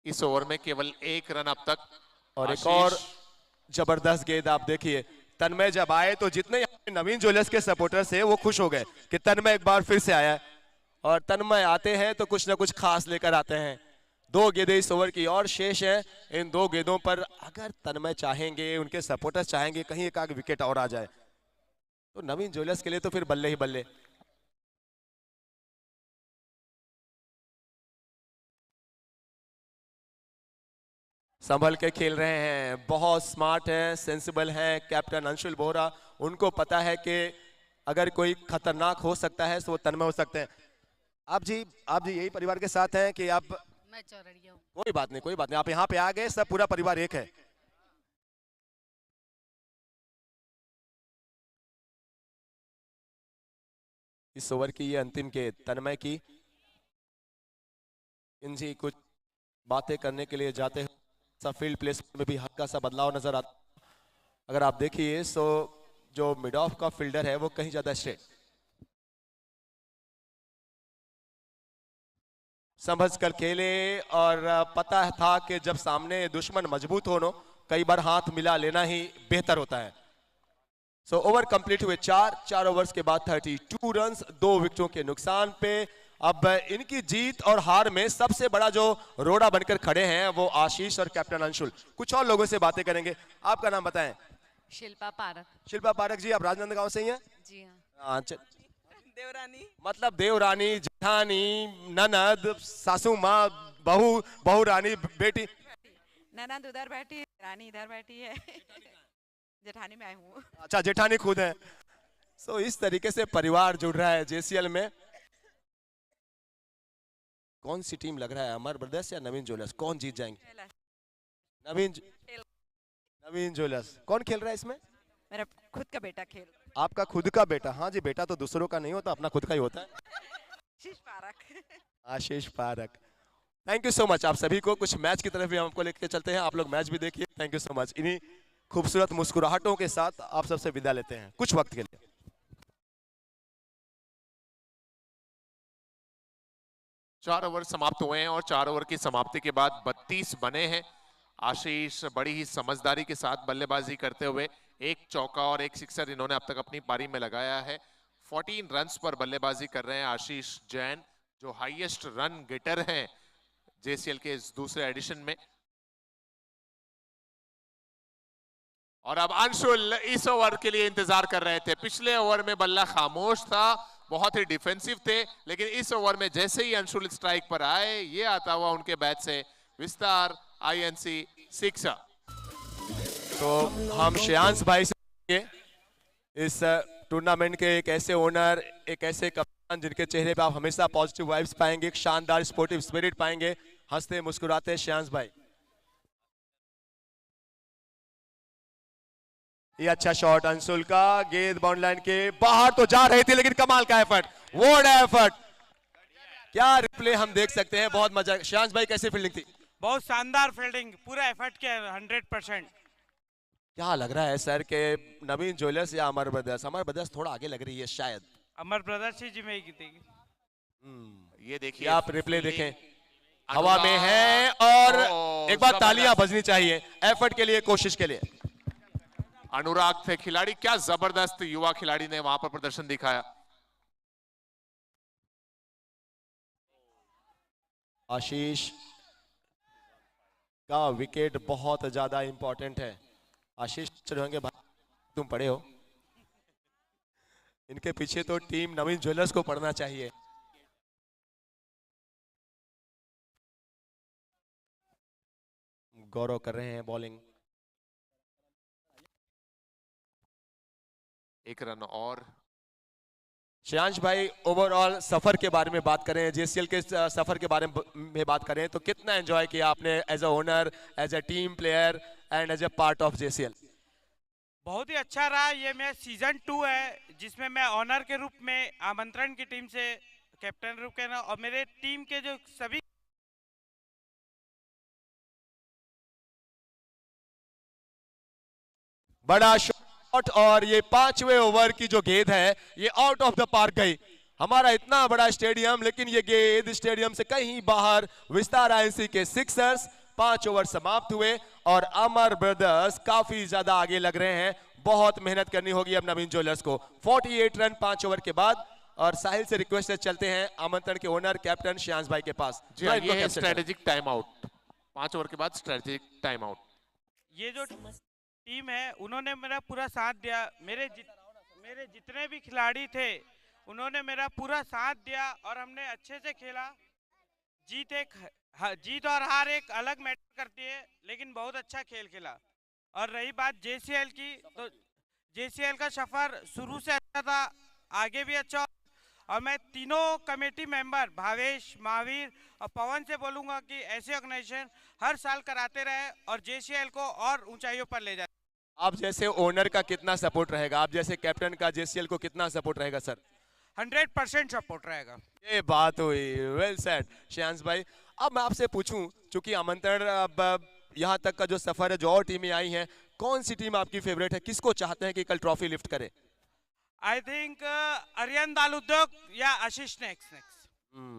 इस ओवर में केवल 1 रन अब तक। और एक और जबरदस्त गेंद आप देखिए, तन्मय जब आए तो जितने नवीन ज्वेलर्स के सपोर्टर्स थे वो खुश हो गए कि तन्मय एक बार फिर से आया है, और तन्मय आते हैं तो कुछ ना कुछ खास लेकर आते हैं। 2 गेंदें इस ओवर की और शेष है। इन 2 गेंदों पर अगर तन्मय चाहेंगे, उनके सपोर्टर्स चाहेंगे कहीं एक आग विकेट और आ जाए, तो नवीन ज्वेलर्स के लिए तो फिर बल्ले ही बल्ले। संभल के खेल रहे हैं, बहुत स्मार्ट हैं, सेंसिबल हैं कैप्टन अंशुल बोहरा। उनको पता है कि अगर कोई खतरनाक हो सकता है तो वो तन्मय हो सकते हैं। आप जी यही परिवार के साथ हैं कि आप? मैं चौरड़िया हूँ। कोई बात नहीं, कोई बात नहीं, आप यहाँ पे आ गए, सब पूरा परिवार एक है। इस ओवर की ये अंतिम गेंद तन्मय की। इनसे कुछ बातें करने के लिए जाते हैं, फील्ड प्लेस में भी हल्का सा बदलाव नजर आता। अगर आप देखिए तो जो मिड ऑफ का फील्डर है वो कहीं ज्यादा स्ट्रेट समझ कर खेले, और पता था कि जब सामने दुश्मन मजबूत हो, कई बार हाथ मिला लेना ही बेहतर होता है। ओवर कंप्लीट हुए 4 ओवर्स के बाद 32 रन्स, 2 विकेटों के नुकसान पे। अब इनकी जीत और हार में सबसे बड़ा जो रोड़ा बनकर खड़े हैं वो आशीष और कैप्टन अंशुल। कुछ और लोगों से बातें करेंगे। आपका नाम बताएं। शिल्पा पारक। शिल्पा पारक जी, आप राजनांदगांव से ही हैं? जी हाँ। देवरानी। मतलब देवरानी, जेठानी, ननद, सासू माँ, बहू रानी, बेटी। ननद उधर बैठी है, रानी इधर बैठी है। जेठानी में आई हूँ। अच्छा, जेठानी खुद है। इस तरीके से परिवार जुड़ रहा है जेसीएल में। कौन सी टीम लग रहा है, अमर ब्रदर्स या नवीन ज्वेलर्स, कौन जीत जाएंगे? नवीन ज्वेलर्स। कौन खेल रहा है इसमें? मेरा खुद का बेटा खेल। आपका खुद का बेटा? हाँ जी, बेटा तो दूसरों का नहीं होता, अपना खुद का ही होता है। Ashish Parak. Ashish Parak, thank you so much. आप सभी को कुछ मैच की तरफ भी हम आपको लेके चलते हैं, आप लोग मैच भी देखिए। Thank you so much. इन्हीं खूबसूरत मुस्कुराहटों के साथ आप सबसे विदा लेते हैं कुछ वक्त के लिए। 4 ओवर समाप्त हुए हैं और 4 ओवर की समाप्ति के बाद 32 बने हैं। आशीष बड़ी ही समझदारी के साथ बल्लेबाजी करते हुए 1 चौका और 1 सिक्सर इन्होंने अब तक अपनी पारी में लगाया है। 14 रन्स पर बल्लेबाजी कर रहे हैं आशीष जैन, जो हाईएस्ट रन गेटर हैं जेसीएल के इस दूसरे एडिशन में। और अब अंशुल इस ओवर के लिए इंतजार कर रहे थे। पिछले ओवर में बल्ला खामोश था, बहुत ही डिफेंसिव थे, लेकिन इस ओवर में जैसे ही अंशुल स्ट्राइक पर आए, ये आता हुआ उनके बैट से विस्तार INC 6। तो हम श्रेयांश भाई से इस टूर्नामेंट के एक ऐसे ओनर, एक ऐसे कप्तान जिनके चेहरे पे आप हमेशा पॉजिटिव वाइब्स पाएंगे, एक शानदार स्पोर्टिव स्पिरिट पाएंगे, हंसते मुस्कुराते श्रेयांश भाई। ये अच्छा शॉट अंशुल का, गेंद बाउंड लाइन के बाहर तो जा रही थी, लेकिन कमाल का एफर्ट, व्हाट एफर्ट, क्या रिप्ले हम देख सकते हैं, बहुत मजा। श्रेयांश भाई कैसी फील्डिंग थी? बहुत शानदार फील्डिंग, पूरा एफर्ट किया 100%। क्या लग रहा है सर के नवीन ज्वेलर्स या अमर ब्रदर्स? अमर ब्रदर्स थोड़ा आगे लग रही है शायद। अमर ब्रदर्स ही जीतेगी। ये देखिए, आप रिप्ले देखें, हवा में है, और एक बार तालियां बजनी चाहिए एफर्ट के लिए, कोशिश के लिए। अनुराग थे खिलाड़ी, क्या जबरदस्त युवा खिलाड़ी ने वहां पर प्रदर्शन दिखाया। आशीष का विकेट बहुत ज्यादा इंपॉर्टेंट है। आशीष चढ़ेंगे भाई, तुम पढ़े हो। इनके पीछे तो टीम नवीन ज्वेलर्स को पड़ना चाहिए। गौरव कर रहे हैं बॉलिंग। एक रन और। श्रेयांश भाई, ओवरऑल सफर के बारे में बात करें, जेसीएल के सफर के बारे में बात करें तो कितना एंजॉय किया आपने as a owner, as a team player and as a part of JCL? बहुत ही अच्छा रहा। ये मैं सीजन 2 है जिसमें मैं ऑनर के रूप में आमंत्रण की टीम से कैप्टन रूप के ना, और मेरे टीम के जो सभी बड़ा शॉट और ये 5वें ओवर की जो गेंद है ये आउट ऑफ द पार्क गई। हमारा इतना बड़ा स्टेडियम लेकिन ये गेंद स्टेडियम से कहीं बाहर। विस्तार आईएनसी के सिक्सर्स, 5 ओवर समाप्त हुए और अमर ब्रदर्स काफी ज्यादा आगे लग रहे हैं। बहुत मेहनत करनी होगी अब नवीन ज्वेलर्स को। 48 रन 5 ओवर के बाद। और साहिल से रिक्वेस्ट से चलते हैं आमंत्रण के ओनर कैप्टन श्रेयांश भाई के पास। जी हाँ, ये है स्ट्रेटेजिक टाइम आउट। 5 ओवर के बाद स्ट्रेटेजिक टाइम आउट। ये जो टीम है उन्होंने मेरा पूरा साथ दिया। मेरे जितने भी खिलाड़ी थे उन्होंने मेरा पूरा साथ दिया और हमने अच्छे से खेला। जीत और हार एक अलग मैटर करती है लेकिन बहुत अच्छा खेल खेला। और रही बात जेसीएल की, तो जेसीएल का सफर शुरू से अच्छा था, आगे भी अच्छा। और मैं तीनों कमेटी मेंबर भावेश, महावीर और पवन से बोलूंगा कि ऐसे ऑर्गेनाइजेशन हर साल कराते रहे और जेसीएल को और ऊंचाइयों पर ले जाए। आप जैसे ओनर का कितना सपोर्ट रहेगा, आप जैसे कैप्टन का जेसीएल को कितना सपोर्ट रहेगा सर? 100% सपोर्ट रहेगा। ये बात हुई, वेल सेड श्रेयांश भाई। अब मैं आपसे पूछूं, चूंकि आमंत्रण अब यहाँ तक का जो सफर है, जो और टीमें आई हैं, कौन सी टीम आपकी फेवरेट है? किसको चाहते हैं कि कल ट्रॉफी लिफ्ट करे? आई थिंक अरिहंत दाल उद्योग या आशीष नेक्स्ट।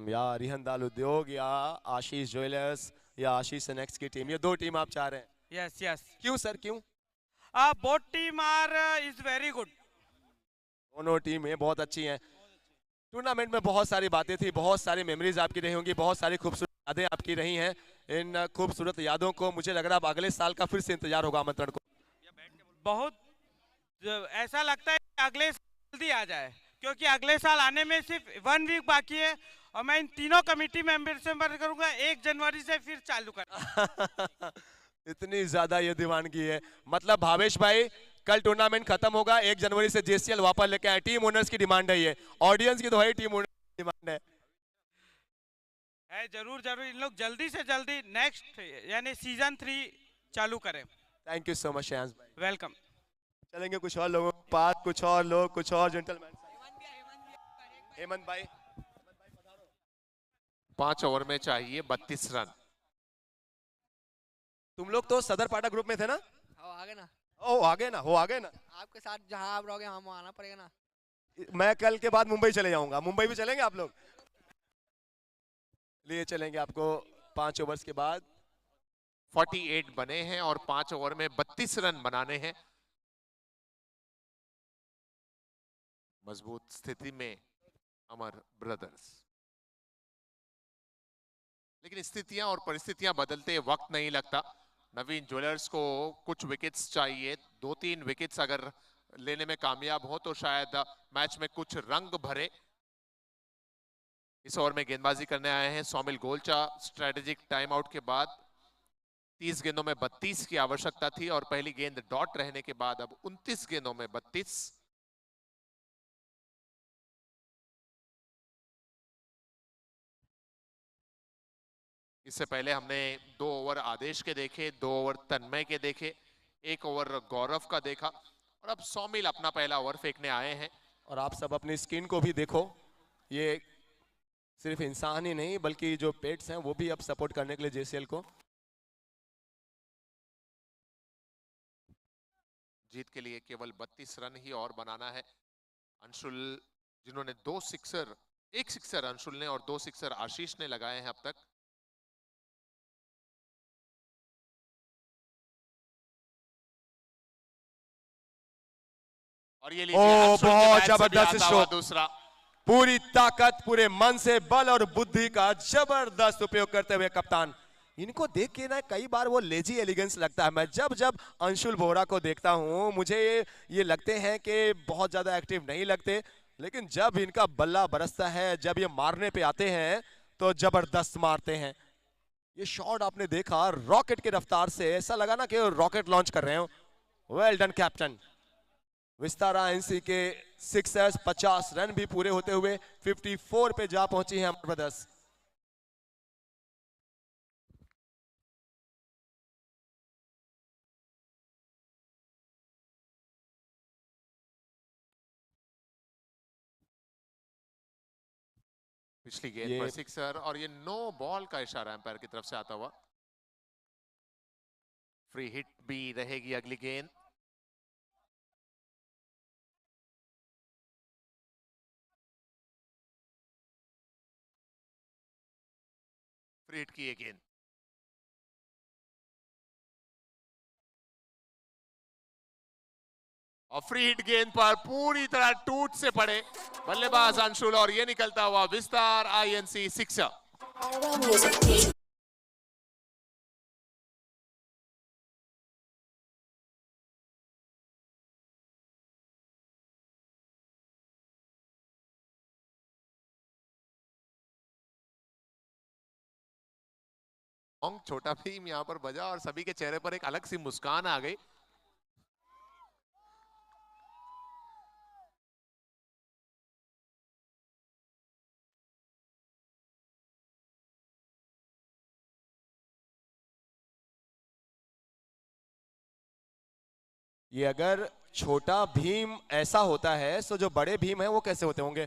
या अरिहंत दाल उद्योग या आशीष ज्वेलर्स या आशीष नेक्स्ट की टीम, ये 2 टीम आप चाह रहे हैं? Yes yes. क्यों सर, क्यों? Both team are is very good. दोनों टीमें बहुत अच्छी हैं। टूर्नामेंट में बहुत सारी बातें थी, बहुत सारी मेमोरीज आपकी रही होंगी, बहुत सारी खूबसूरत यादें आपकी रही हैं। इन खूबसूरत यादों को मुझे लग रहा है अब अगले साल का फिर से इंतजार होगा आमंत्रण को। बहुत ऐसा लगता है कि अगले साल जल्दी आ जाए, क्योंकि अगले साल आने में सिर्फ 1 वीक बाकी है और मैं इन तीनों कमेटी मेंबर से बात करूंगा 1 जनवरी से फिर चालू कर। इतनी ज्यादा ये दीवानगी है। मतलब भावेश भाई, कल टूर्नामेंट खत्म होगा, 1 जनवरी से जेसीएल वापस लेके आए। टीम ओनर्स की डिमांड है ये, ऑडियंस की तो है, टीम ओनर्स की डिमांड है। जरूर जरूर इन लोग जल्दी से जल्दी नेक्स्ट यानी सीजन 3 चालू करें। Thank you so much Shreyansh भाई। वेलकम। चलेंगे कुछ और लोगों के पास, कुछ और लोग, कुछ और जेंटलमैन। हेमंत भाई, 5 ओवर में चाहिए 32 रन। तुम लोग तो सदर पाटा ग्रुप में थे ना? आगे ना। ओ आगे ना हो, आगे ना। आपके साथ जहां आप रहोगे वहां आना पड़ेगा ना। मैं कल के बाद मुंबई चले जाऊंगा। मुंबई भी चलेंगे आप लोग? लिए चलेंगे आपको 5 ओवर्स के बाद। 48 बने हैं और 5 ओवर में 32 रन बनाने हैं। मजबूत स्थिति में अमर ब्रदर्स, लेकिन स्थितियां और परिस्थितियां बदलते वक्त नहीं लगता। नवीन ज्वेलर्स को कुछ विकेट्स चाहिए, 2-3 विकेट्स अगर लेने में कामयाब हो तो शायद मैच में कुछ रंग भरे। इस ओवर में गेंदबाजी करने आए हैं Saumil Golcha. Strategic time out के बाद 30 गेंदों में 32 की आवश्यकता थी और पहली गेंद डॉट रहने के बाद अब 29 गेंदों में 32। इससे पहले हमने 2 ओवर आदेश के देखे, 2 ओवर तन्मय के देखे, 1 ओवर गौरव का देखा और अब सौमिल अपना पहला ओवर फेंकने आए हैं। और आप सब अपनी स्किन को भी देखो, ये सिर्फ इंसान ही नहीं बल्कि जो पेट्स हैं वो भी अब सपोर्ट करने के लिए जेसीएल को। जीत के लिए केवल 32 रन ही और बनाना है। अंशुल जिन्होंने 2 सिक्सर, 1 सिक्सर अंशुल ने और 2 सिक्सर आशीष ने लगाए हैं अब तक। और ये बहुत जबरदस्त स्ट्रोक, दूसरा। पूरी ताकत, पूरे मन से बल और बुद्धि का जबरदस्त उपयोग करते हुए कप्तान इनको देख के ना कई बार वो लेजी एलिगेंस लगता है। मैं जब जब अंशुल बोरा को देखता हूँ मुझे ये लगते हैं कि बहुत ज़्यादा एक्टिव नहीं लगते, लेकिन जब इनका बल्ला बरसता है, जब ये मारने पे आते हैं तो जबरदस्त मारते हैं। ये शॉट आपने देखा रॉकेट की रफ्तार से, ऐसा लगा ना कि रॉकेट लॉन्च कर रहे हो। Well done captain. Vistara NC के सिक्सर्स 50 रन भी पूरे होते हुए 54 पे जा पहुंची हैं अमर ब्रदर्स। पिछली गेंद पर सिक्सर और ये नो बॉल का इशारा एम्पायर की तरफ से आता हुआ। फ्री हिट भी रहेगी अगली गेंद। फ्री हिट की ये गेंद। और फ्री हिट गेंद पर पूरी तरह टूट से पड़े बल्लेबाज अंशुल और ये निकलता हुआ विस्तार आईएनसी सिक्सर। छोटा भीम यहां पर बजा और सभी के चेहरे पर एक अलग सी मुस्कान आ गई। ये अगर छोटा भीम ऐसा होता है तो जो बड़े भीम है वो कैसे होते होंगे?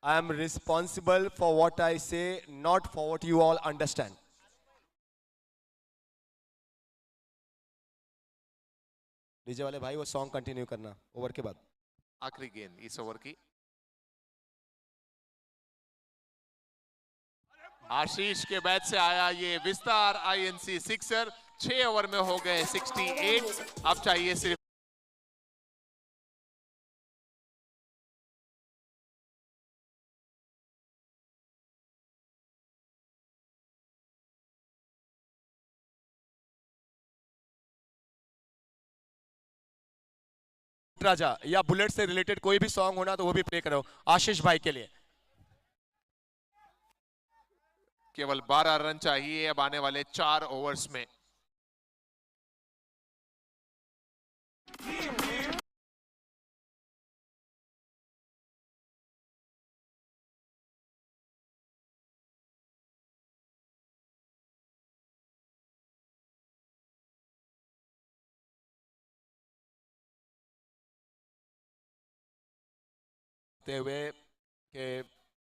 I am responsible for what I say, not for what you all understand. DJ वाले भाई वो सॉन्ग कंटिन्यू करना ओवर के बाद। आखिरी गेंद इस ओवर की। आशीष के बैट से आया ये विस्तार आईएनसी सिक्सर। 6 ओवर में हो गए 68। अब चाहिए सिर्फ राजा या बुलेट से रिलेटेड कोई भी सॉन्ग होना तो वो भी प्ले करो आशीष भाई के लिए। केवल 12 रन चाहिए अब आने वाले 4 ओवर्स में। हुए कि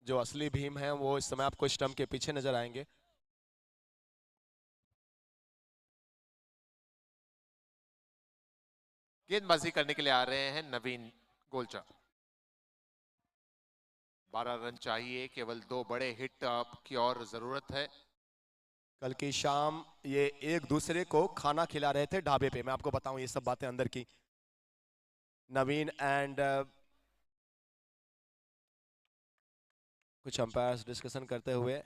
जो असली भीम है वो इस समय आपको स्टंप के पीछे नजर आएंगे। गेंदबाजी करने के लिए आ रहे हैं नवीन गोलचा। 12 रन चाहिए, केवल 2 बड़े हिट की और जरूरत है। कल की शाम ये एक दूसरे को खाना खिला रहे थे ढाबे पे। मैं आपको बताऊं ये सब बातें अंदर की। नवीन एंड कुछ अंपायर्स डिस्कशन करते हुए।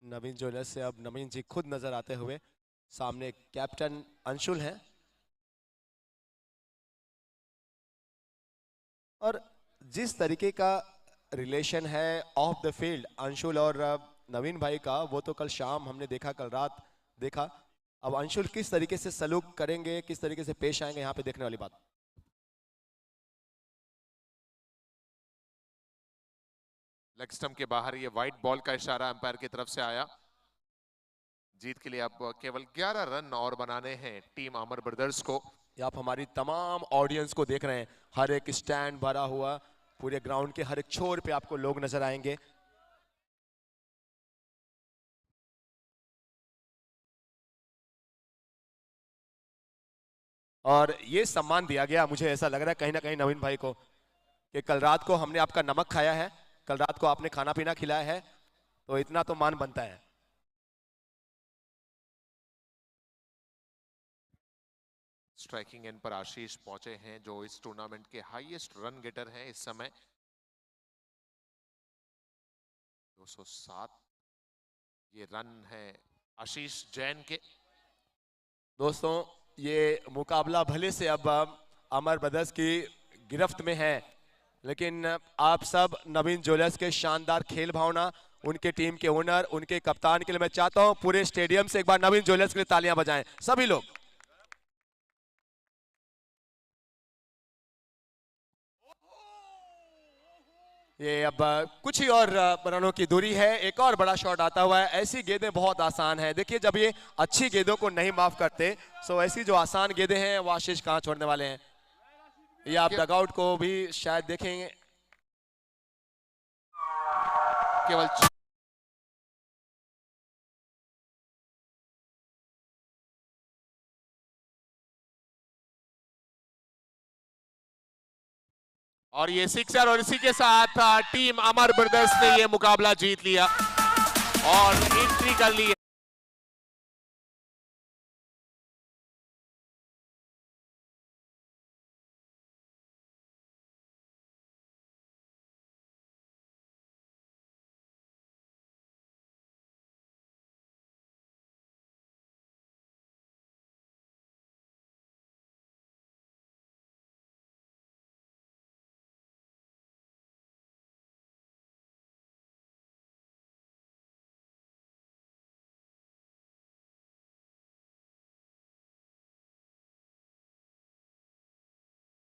नवीन ज्वेलर्स से अब नवीन जी खुद नजर आते हुए। सामने कैप्टन अंशुल हैं और जिस तरीके का रिलेशन है ऑफ द फील्ड अंशुल और नवीन भाई का वो तो कल शाम हमने देखा, कल रात देखा। अब अंशुल किस तरीके से सलूक करेंगे, किस तरीके से पेश आएंगे, यहाँ पे देखने वाली बात। लेग स्टंप के बाहर ये वाइट बॉल का इशारा अंपायर की तरफ से आया। जीत के लिए अब केवल 11 रन और बनाने हैं टीम अमर ब्रदर्स को। आप हमारी तमाम ऑडियंस को देख रहे हैं, हर एक स्टैंड भरा हुआ, पूरे ग्राउंड के हर एक छोर पे आपको लोग नजर आएंगे। और ये सम्मान दिया गया, मुझे ऐसा लग रहा है कहीं ना कहीं नवीन भाई को कि कल रात को हमने आपका नमक खाया है, कल रात को आपने खाना पीना खिलाया है, तो इतना तो मान बनता है। स्ट्राइकिंग एंड पर आशीष पहुंचे हैं, जो इस टूर्नामेंट के हाईएस्ट रन गेटर हैं इस समय। 207 ये रन है आशीष जैन के। दोस्तों, ये मुकाबला भले से अब अमर ब्रदर्स की गिरफ्त में है, लेकिन आप सब नवीन ज्वेलर्स के शानदार खेल भावना, उनके टीम के ओनर, उनके कप्तान के लिए मैं चाहता हूं पूरे स्टेडियम से एक बार नवीन ज्वेलर्स के लिए तालियां बजाएं सभी लोग। ये अब कुछ ही और रनों की दूरी है, एक और बड़ा शॉट आता हुआ है। ऐसी गेंदें बहुत आसान है। देखिए, जब ये अच्छी गेंदों को नहीं माफ करते, सो ऐसी जो आसान गेंदें हैं वो आशीष कहां छोड़ने वाले हैं। ये आप डगआउट को भी शायद देखेंगे। केवल और ये सिक्सर, और इसी के साथ टीम अमर ब्रदर्स ने ये मुकाबला जीत लिया और एंट्री कर ली।